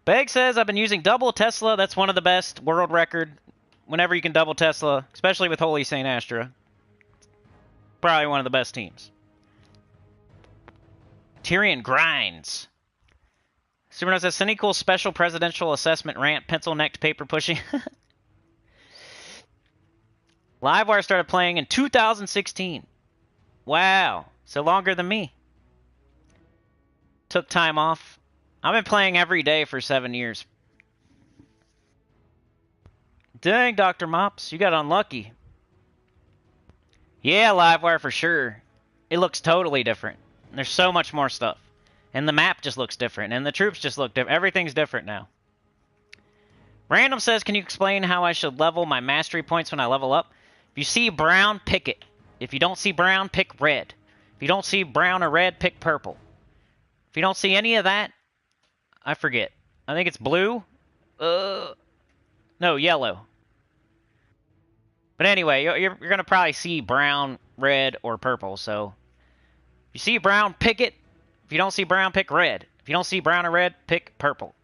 Beg says, I've been using double Tesla. That's one of the best. World record. Whenever you can double Tesla. Especially with Holy Saint Astra. Probably one of the best teams. Tyrion grinds. Superno says, Sinnycool special presidential assessment rant, pencil-necked paper pushing. Livewire started playing in 2016. Wow. So longer than me. Took time off. I've been playing every day for 7 years. Dang, Dr. Mops, you got unlucky. Yeah, Livewire for sure. It looks totally different. There's so much more stuff. And the map just looks different. And the troops just look different. Everything's different now. Random says, can you explain how I should level my mastery points when I level up? If you see brown, pick it. If you don't see brown, pick red. If you don't see brown or red, pick purple. If you don't see any of that, I forget. I think it's blue. No, yellow. But anyway, you're going to probably see brown, red, or purple. So if you see brown, pick it. If you don't see brown, pick red. If you don't see brown or red, pick purple.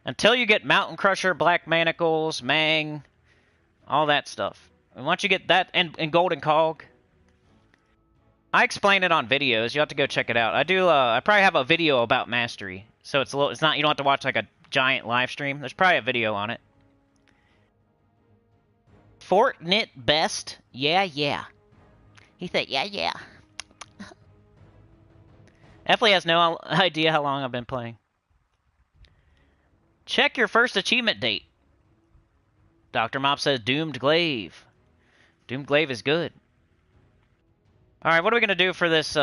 Until you get Mountain Crusher, Black Manacles, Mang, all that stuff. And once you get that, and Golden Cog, I explain it on videos. You have to go check it out. I do. I probably have a video about mastery, so it's a little. It's not. You don't have to watch like a giant live stream. There's probably a video on it. Fortnite best? Yeah, yeah. He said, yeah, yeah. Effley has no idea how long I've been playing. Check your first achievement date. Dr. Mop says Doomed Glaive. Doomed Glaive is good. Alright, what are we going to do for this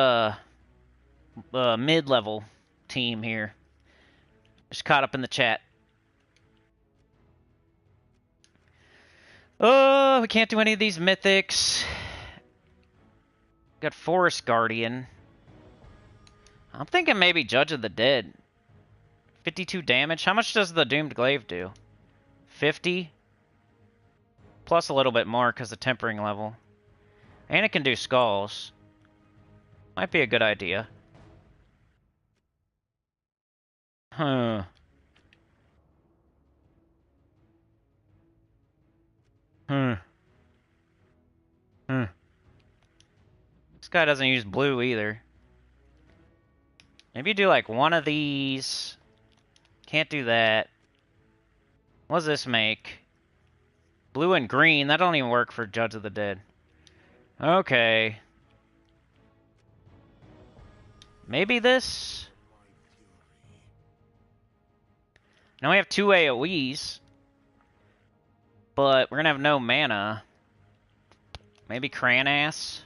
mid-level team here? Just caught up in the chat. Oh, we can't do any of these mythics. Got Forest Guardian. I'm thinking maybe Judge of the Dead. 52 damage. How much does the Doomed Glaive do? 50? Plus a little bit more because of tempering level. And it can do skulls. Might be a good idea. Huh. This guy doesn't use blue either. Maybe do like one of these. Can't do that. What does this make? Blue and green. That don't even work for Judge of the Dead. Okay. Maybe this? Now we have 2 AoEs. But we're gonna have no mana. Maybe Cranass?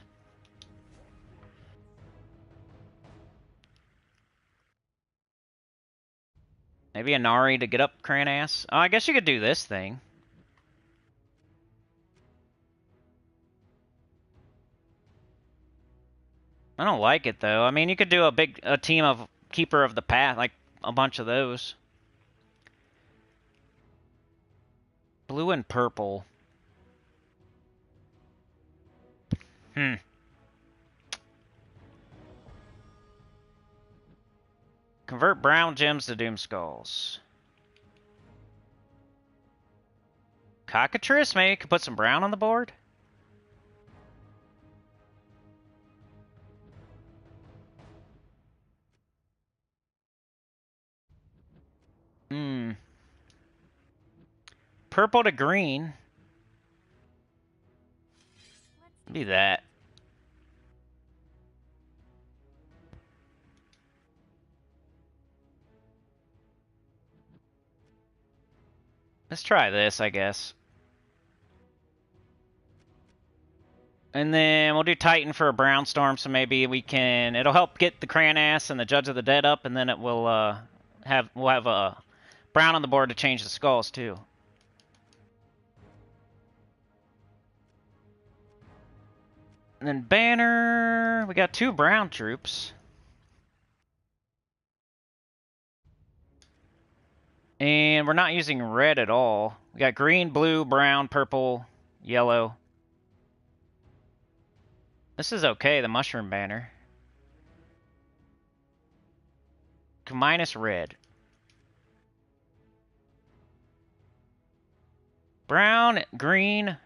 Maybe Inari to get up Cranass? Oh, I guess you could do this thing. I don't like it, though. I mean, you could do a team of Keeper of the Path, like a bunch of those. Blue and purple. Convert brown gems to doom skulls. Cockatrice, maybe could put some brown on the board. Purple to green. Be that. Let's try this, I guess. And then we'll do Titan for a brown storm, so maybe we can... It'll help get the Cranass and the Judge of the Dead up, and then it will we'll have a brown on the board to change the skulls, too. And then banner... We got 2 brown troops. And we're not using red at all. We got green, blue, brown, purple, yellow. This is okay, the mushroom banner. Minus red. Brown, green,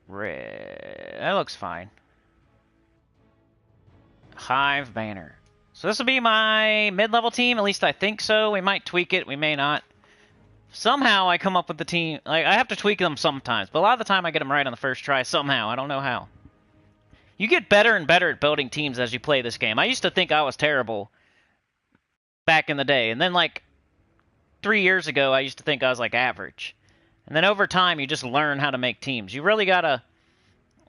red. That looks fine. Hive banner. So this will be my mid-level team, at least I think so. We might tweak it, we may not. Somehow I come up with the team. Like, I have to tweak them sometimes, but a lot of the time I get them right on the first try somehow. I don't know how. You get better and better at building teams as you play this game. I used to think I was terrible back in the day, and then like 3 years ago I used to think I was like average. And then over time you just learn how to make teams. You really gotta,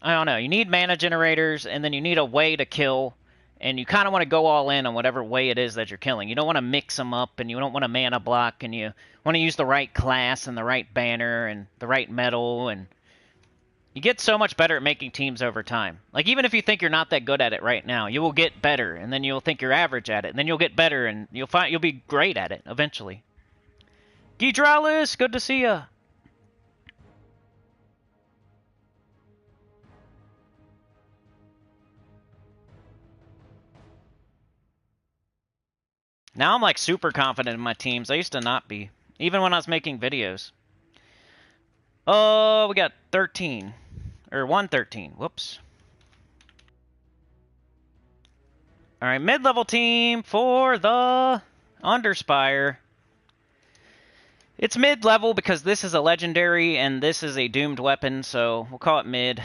I don't know, you need mana generators, and then you need a way to kill, and you kind of want to go all in on whatever way it is that you're killing. You don't want to mix them up, and you don't want to mana block, and you want to use the right class and the right banner and the right metal, and you get so much better at making teams over time. Like, even if you think you're not that good at it right now, you will get better, and then you'll think you're average at it, and then you'll get better, and you'll be great at it eventually. Gidralis, good to see ya. Now I'm like super confident in my teams. I used to not be, even when I was making videos. Oh, we got 13. Or 113. Whoops. Alright, mid-level team for the Underspire. It's mid-level because this is a legendary and this is a doomed weapon, so we'll call it mid.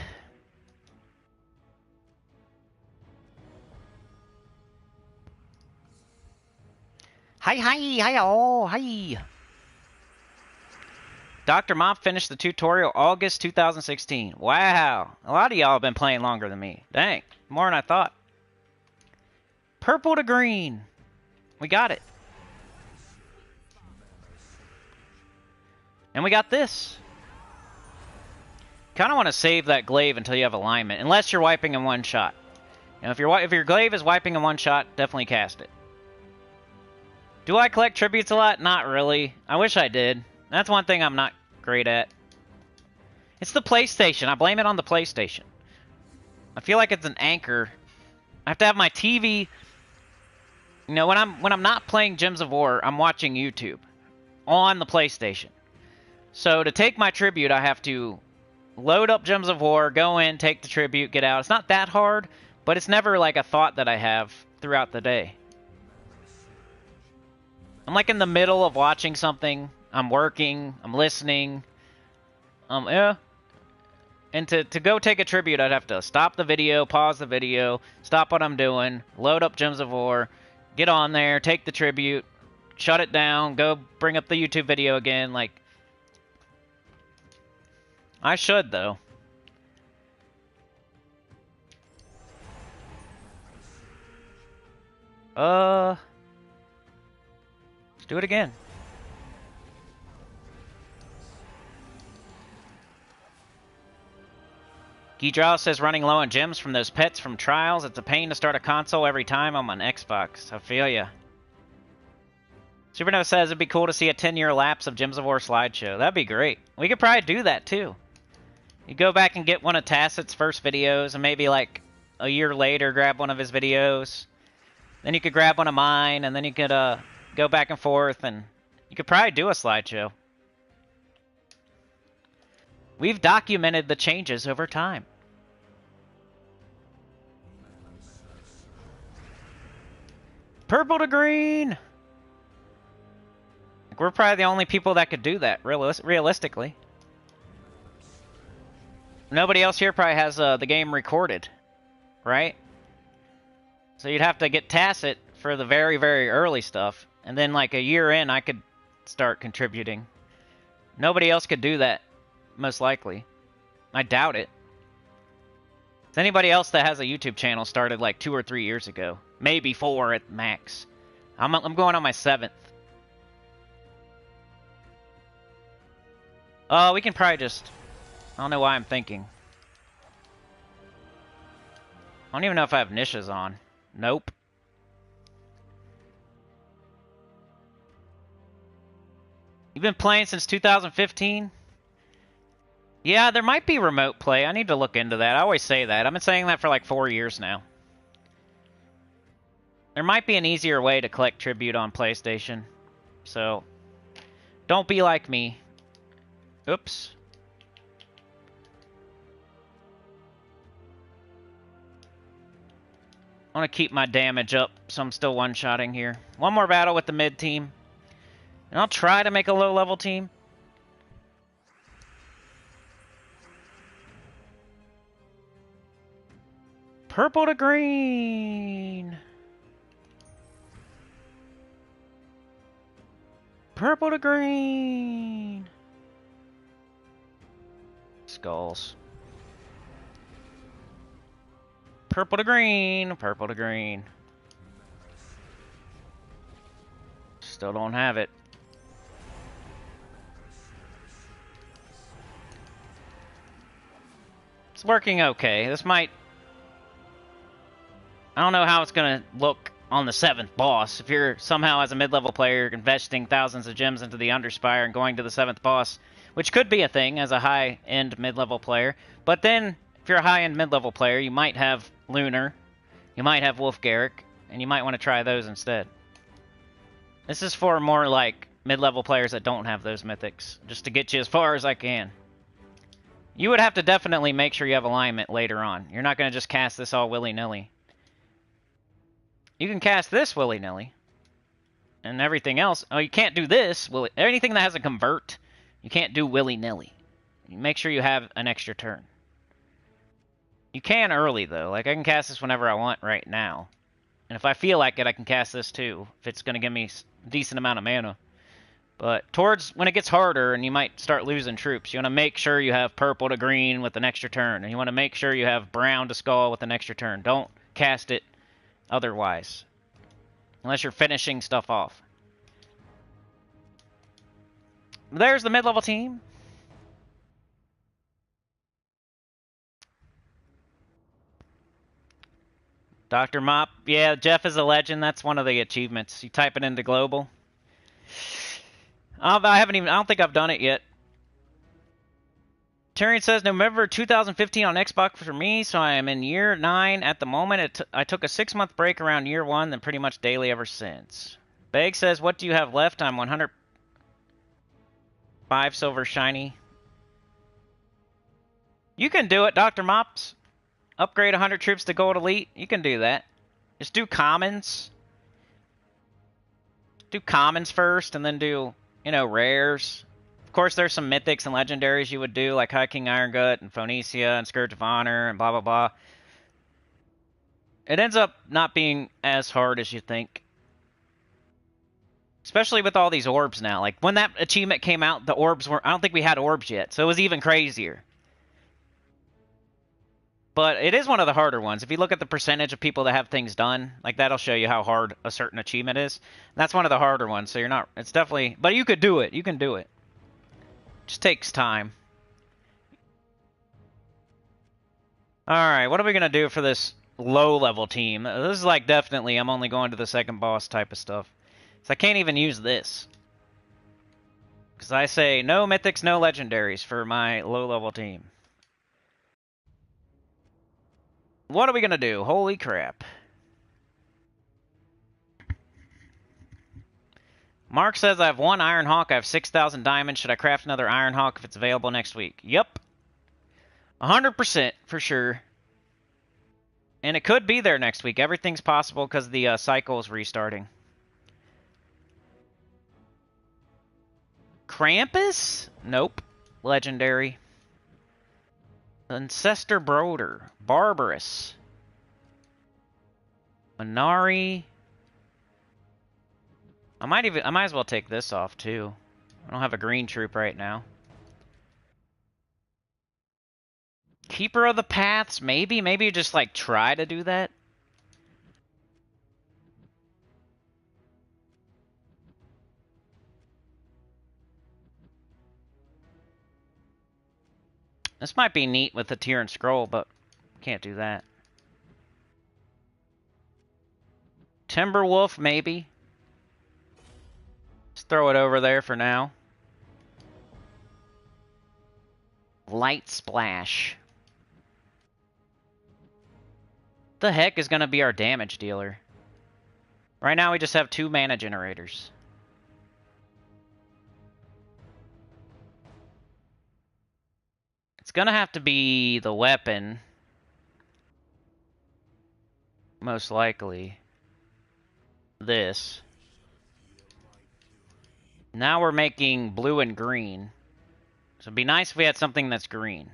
Hi all, hi. Dr. Mop finished the tutorial August 2016. Wow, a lot of y'all have been playing longer than me. Dang, more than I thought. Purple to green. We got it. And we got this. Kind of want to save that glaive until you have alignment, unless you're wiping in one shot. And if your glaive is wiping in one shot, definitely cast it. Do I collect tributes a lot? Not really. I wish I did. That's one thing I'm not great at. It's the PlayStation. I blame it on the PlayStation. I feel like it's an anchor. I have to have my TV. You know, when I'm not playing Gems of War, I'm watching YouTube on the PlayStation. So to take my tribute, I have to load up Gems of War, go in, take the tribute, get out. It's not that hard, but it's never like a thought that I have throughout the day. I'm like in the middle of watching something. I'm working. I'm listening. Yeah. And to go take a tribute, I'd have to stop the video, pause the video, stop what I'm doing, load up Gems of War, get on there, take the tribute, shut it down, go bring up the YouTube video again. Like, I should, though. Let's do it again. Gidral says running low on gems from those pets from Trials. It's a pain to start a console every time I'm on Xbox. I feel ya. Supernova says it'd be cool to see a 10-year lapse of Gems of War slideshow. That'd be great. We could probably do that too. You go back and get one of Tacit's first videos and maybe like a year later, grab one of his videos. Then you could grab one of mine, and then you could go back and forth, and you could probably do a slideshow. We've documented the changes over time. Purple to green! We're probably the only people that could do that, realistically. Nobody else here probably has the game recorded, right? So you'd have to get Tacit for the very, very early stuff. And then like a year in, I could start contributing. Nobody else could do that, most likely. I doubt it. Is anybody else that has a YouTube channel started like 2 or 3 years ago? Maybe 4 at max. I'm going on my 7th. Oh, we can probably just... I don't know why I'm thinking. I don't even know if I have niches on. Nope. You've been playing since 2015? Yeah, there might be remote play. I need to look into that. I always say that. I've been saying that for like 4 years now. There might be an easier way to collect tribute on PlayStation. So, don't be like me. Oops. I want to keep my damage up, so I'm still one-shotting here. One more battle with the mid team. And I'll try to make a low-level team. Purple to green. Purple to green. Skulls. Purple to green. Purple to green. Still don't have it. It's working okay. This might... I don't know how it's going to look on the 7th boss. If you're somehow, as a mid-level player, investing thousands of gems into the Underspire and going to the 7th boss, which could be a thing as a high-end mid-level player. But then, if you're a high-end mid-level player, you might have Lunar, you might have Wolf Garrick, and you might want to try those instead. This is for more, like, mid-level players that don't have those mythics, just to get you as far as I can. You would have to definitely make sure you have alignment later on. You're not going to just cast this all willy-nilly. You can cast this willy-nilly. And everything else... Oh, you can't do this. Anything that has a convert, you can't do willy-nilly. You make sure you have an extra turn. You can early, though. Like, I can cast this whenever I want right now. And if I feel like it, I can cast this, too. If it's going to give me a decent amount of mana. But towards when it gets harder and you might start losing troops, you want to make sure you have purple to green with an extra turn. And you want to make sure you have brown to skull with an extra turn. Don't cast it otherwise. Unless you're finishing stuff off. There's the mid-level team. Dr. Mop. Yeah, Jeff is a legend. That's one of the achievements. You type it into global. I don't think I've done it yet. Tyrion says, November 2015 on Xbox for me, so I am in year 9 at the moment. I took a 6-month break around year 1, then pretty much daily ever since. Beg says, what do you have left? I'm 105 silver shiny. You can do it, Dr. Mops. Upgrade 100 troops to gold elite. You can do that. Just do commons. Do commons first, and then do, you know, rares. Of course, there's some mythics and legendaries you would do, like High King Iron Gut and Phoenicia and Scourge of Honor and blah, blah, blah. It ends up not being as hard as you think. Especially with all these orbs now. Like, when that achievement came out, the orbs were... I don't think we had orbs yet, so it was even crazier. But it is one of the harder ones. If you look at the percentage of people that have things done, like, that'll show you how hard a certain achievement is. That's one of the harder ones, so you're not... It's definitely... But you could do it. You can do it. Just takes time. Alright, what are we going to do for this low-level team? This is like definitely I'm only going to the 2nd boss type of stuff. So I can't even use this. Because I say no mythics, no legendaries for my low-level team. What are we gonna do? Holy crap. Mark says I have one Iron Hawk. I have 6,000 diamonds. Should I craft another Iron Hawk if it's available next week? Yep. 100% for sure. And it could be there next week. Everything's possible because the cycle is restarting. Krampus? Nope. Legendary. Ancestor Broder. Barbarous. Minari. I might as well take this off too. I don't have a green troop right now. Keeper of the Paths, maybe? Maybe just like try to do that? This might be neat with the tier and scroll, but can't do that. Timberwolf, maybe. Let's throw it over there for now. Light Splash. The heck is going to be our damage dealer? Right now we just have 2 mana generators. It's going to have to be the weapon. Most likely. This. Now we're making blue and green. So it'd be nice if we had something that's green.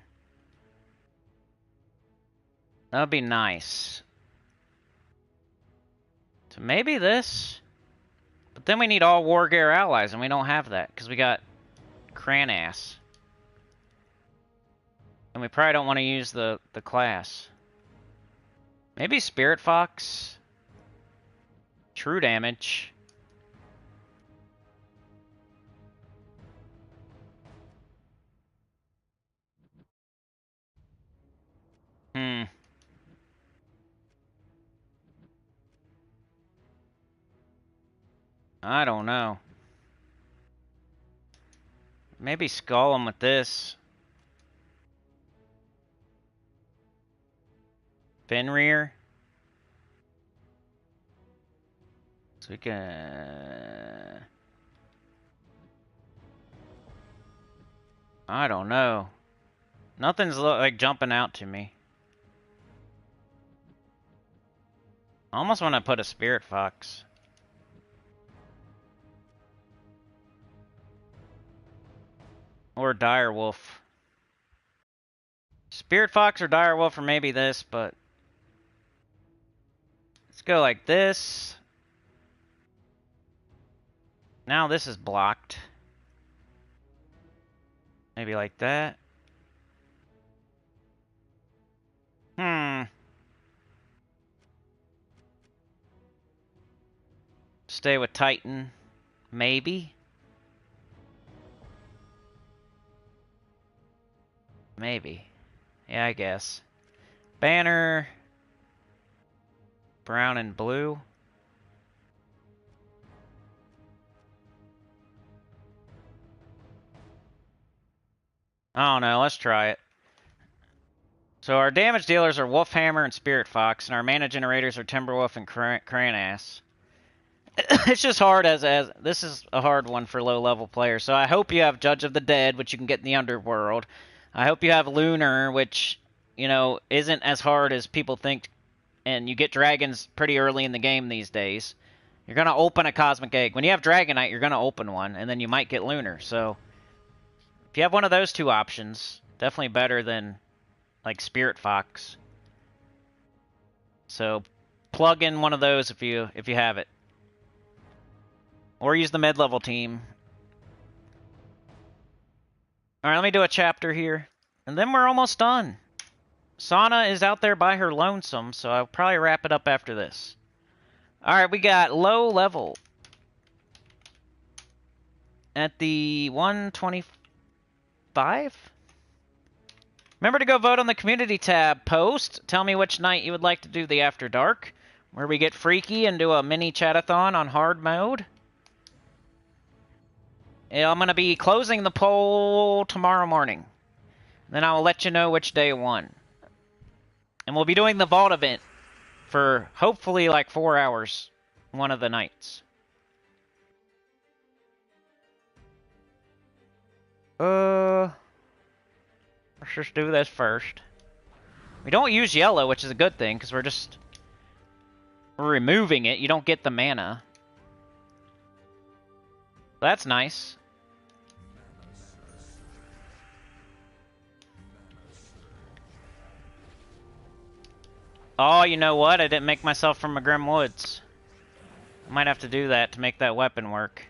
That would be nice. So maybe this. But then we need all War Gear allies, and we don't have that, because we got Cranass. And we probably don't want to use the class. Maybe Spirit Fox. True damage. I don't know. Maybe skull him with this. Fenrir. So we can... I don't know. Nothing's like jumping out to me. I almost want to put a Spirit Fox. Or Direwolf. Spirit Fox or Direwolf or maybe this, but... Let's go like this. Now this is blocked. Maybe like that. Stay with Titan. Maybe. Maybe. Yeah, I guess. Banner. Brown and blue. I don't know. Let's try it. So our damage dealers are Wolfhammer and Spirit Fox, and our mana generators are Timberwolf and Cranass. It's just hard as this is a hard one for low-level players. So I hope you have Judge of the Dead, which you can get in the Underworld. I hope you have Lunar, which, you know, isn't as hard as people think, and you get dragons pretty early in the game these days. You're going to open a Cosmic Egg. When you have Dragonite, you're going to open one, and then you might get Lunar. So if you have one of those 2 options, definitely better than, like, Spirit Fox. So plug in one of those if you have it. Or use the mid-level team. Alright, let me do a chapter here. And then we're almost done. Sana is out there by her lonesome, so I'll probably wrap it up after this. Alright, we got low level. At the 125? Remember to go vote on the community tab post. Tell me which night you would like to do the After Dark, where we get freaky and do a mini chatathon on hard mode. I'm going to be closing the poll tomorrow morning. Then I will let you know which day won. And And we'll be doing the vault event for hopefully like 4 hours one of the nights. Let's just do this first. We don't use yellow, which is a good thing, because we're removing it. You don't get the mana. That's nice. Oh, you know what? I didn't make myself from Maugrim Woods. I might have to do that to make that weapon work.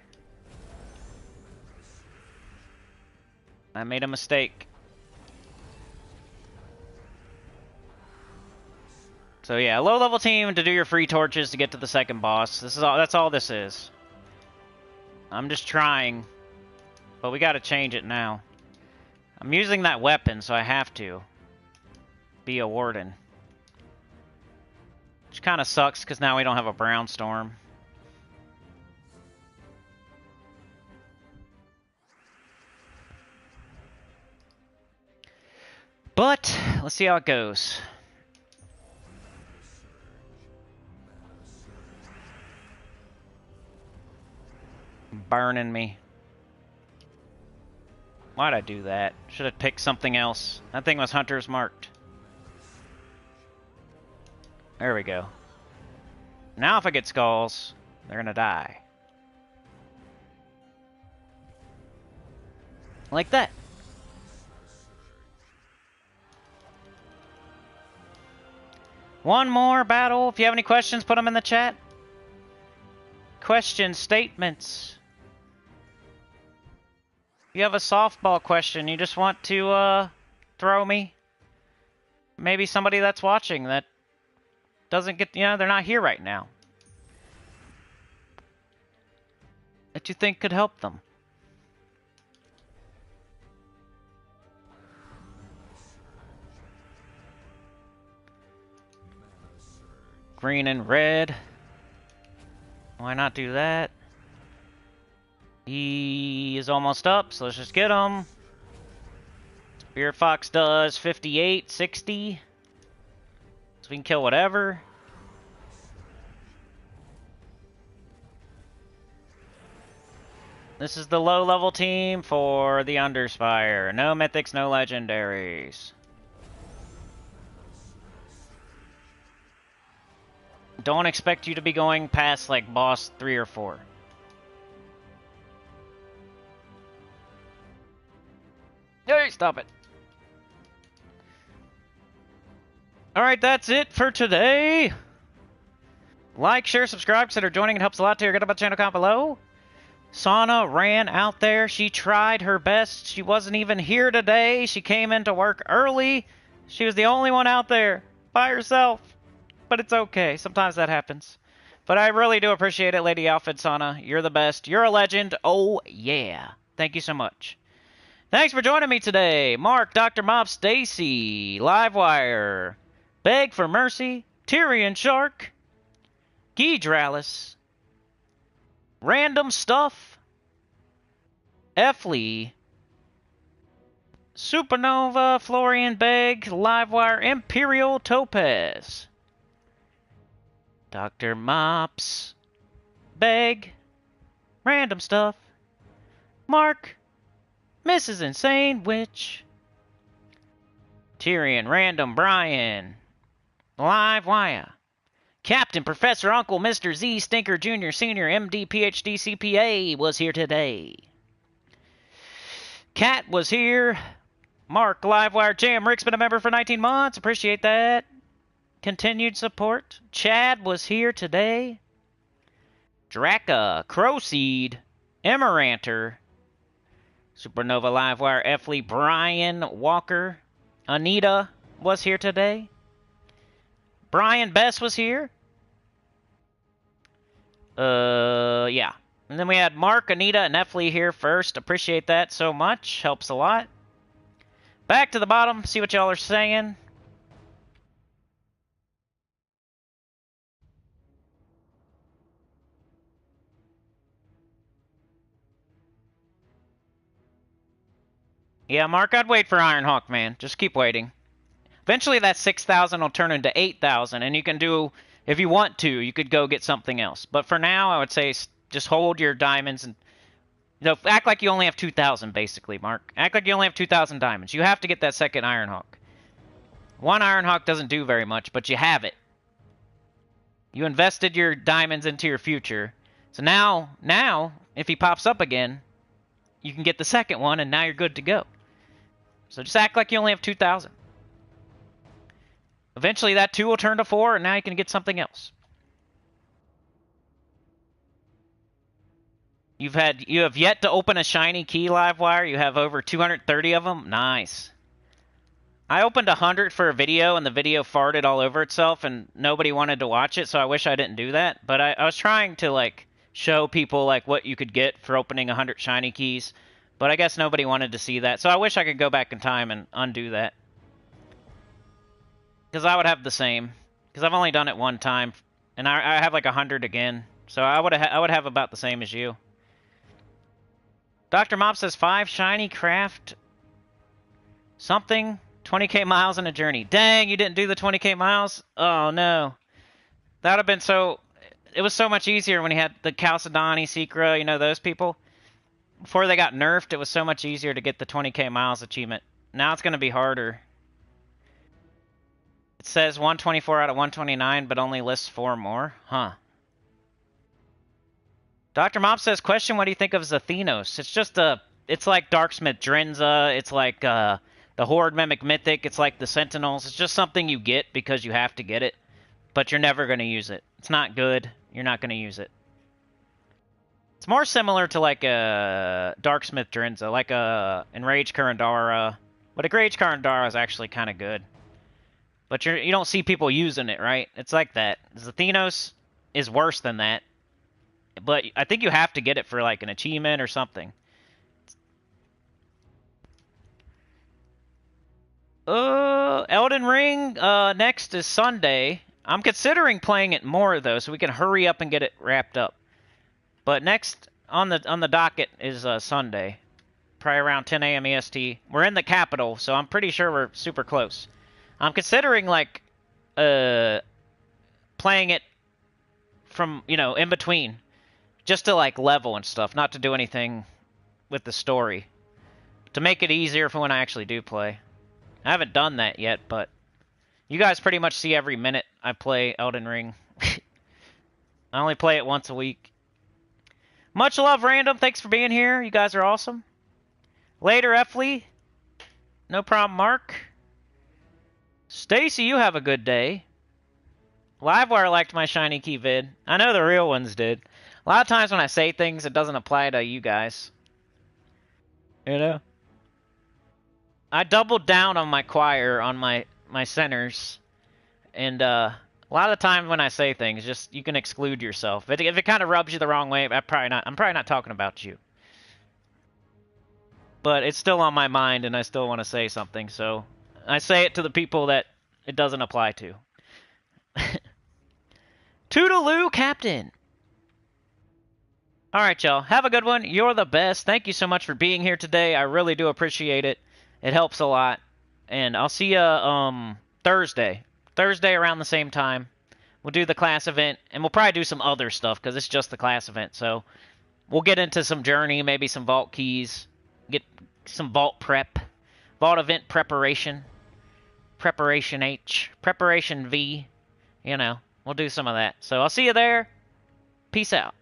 I made a mistake. So yeah, low level team to do your free torches to get to the second boss. That's all this is. I'm just trying. But we gotta change it now. I'm using that weapon, so I have to be a warden. Which kinda sucks because now we don't have a brown storm. But let's see how it goes. Burning me. Why'd I do that? Should have picked something else. That thing was Hunter's marked. There we go. Now if I get skulls, they're gonna die. Like that. One more battle. If you have any questions, put them in the chat. Questions, statements. If you have a softball question you just want to throw me. Maybe somebody that's watching that doesn't get, they're not here right now. That you think could help them. Green and red. Why not do that? He is almost up, so let's just get him. Spirit Fox does 58, 60. So we can kill whatever. This is the low-level team for the Underspire. No mythics, no legendaries. Don't expect you to be going past, like, boss 3 or 4. Hey, stop it. Alright, that's it for today. Like, share, subscribe, consider joining. It helps a lot to get up on the channel comment below. Sana ran out there. She tried her best. She wasn't even here today. She came into work early. She was the only one out there by herself. But it's okay. Sometimes that happens. But I really do appreciate it, Lady Alfred Sana. You're the best. You're a legend. Oh, yeah. Thank you so much. Thanks for joining me today. Mark, Dr. Mob, Stacy, Livewire, Beg for Mercy, Tyrion Shark, Gidralis, Random Stuff, Effley, Supernova, Florian Beg, Livewire, Imperial Topaz, Dr. Mops, Beg, Random Stuff, Mark, Mrs. Insane Witch, Tyrion, Random, Brian, Livewire, Captain, Professor, Uncle, Mr. Z, Stinker, Jr., Senior, MD, PhD, CPA was here today. Cat was here. Mark, Livewire, Jam, Rick's been a member for 19 months. Appreciate that. Continued support. Chad was here today. Draka, Crowseed, Emeranter, Supernova, Livewire, Effley, Brian, Walker, Anita was here today. Brian Bess was here. Yeah. And then we had Mark, Anita, and Effley here first. Appreciate that so much. Helps a lot. Back to the bottom. See what y'all are saying. Yeah, Mark, I'd wait for Ironhawk, man. Just keep waiting. Eventually that 6,000 will turn into 8,000, and you can do, if you want to, you could go get something else. But for now, I would say just hold your diamonds and act like you only have 2,000, basically, Mark. Act like you only have 2,000 diamonds. You have to get that second Iron Hawk. One Iron Hawk doesn't do very much, but you have it. You invested your diamonds into your future. So now, if he pops up again, you can get the second one, and now you're good to go. So just act like you only have 2,000. Eventually that 2 will turn to 4, and now you can get something else. You have yet to open a shiny key, Livewire. You have over 230 of them. Nice. I opened 100 for a video, and the video farted all over itself, and nobody wanted to watch it, so I wish I didn't do that. But I was trying to, like, show people, like, what you could get for opening 100 shiny keys. But I guess nobody wanted to see that, so I wish I could go back in time and undo that. Because I would have the same. Because I've only done it one time, and I have, like, 100 again. So I would have about the same as you. Dr. Mop says 5 shiny craft something 20k miles in a journey. Dang, you didn't do the 20k miles? Oh no. That would have been so... It was so much easier when he had the Chalcedony, Secra, you know, those people. Before they got nerfed, it was so much easier to get the 20k miles achievement. Now it's going to be harder. It says 124 out of 129, but only lists 4 more. Huh. Dr. Mop says, question, what do you think of Zathenos? It's just it's like Darksmith Drenza. It's like the Horde Mimic Mythic. It's like the Sentinels. It's just something you get because you have to get it, but you're never going to use it. It's not good. You're not going to use it. It's more similar to like a Darksmith Drenza, like a Enraged Karandara. But Enraged Karandara is actually kind of good. But you don't see people using it, right? It's like that. Zathenos is worse than that. But I think you have to get it for like an achievement or something. Elden Ring next is Sunday. I'm considering playing it more though, so we can hurry up and get it wrapped up. But next on the docket is Sunday, probably around 10 a.m. EST. We're in the capital, so I'm pretty sure we're super close. I'm considering like playing it from, you know, in between. Just to, like, level and stuff, not to do anything with the story. To make it easier for when I actually do play. I haven't done that yet, but you guys pretty much see every minute I play Elden Ring. I only play it once a week. Much love, Random. Thanks for being here. You guys are awesome. Later, Efley. No problem, Mark. Stacy, you have a good day. Livewire liked my shiny key vid. I know the real ones did. A lot of times when I say things, it doesn't apply to you guys. You know? I doubled down on my choir, on my centers. And a lot of the time when I say things, just you can exclude yourself. If it kind of rubs you the wrong way, I'm probably not talking about you. But it's still on my mind, and I still want to say something. So I say it to the people that it doesn't apply to. Toodaloo, Captain! Alright, y'all. Have a good one. You're the best. Thank you so much for being here today. I really do appreciate it. It helps a lot. And I'll see you Thursday. Thursday around the same time. We'll do the class event. And we'll probably do some other stuff because it's just the class event. So we'll get into some journey, maybe some vault keys. Get some vault prep. Vault event preparation. Preparation H. Preparation V. You know, we'll do some of that. So I'll see you there. Peace out.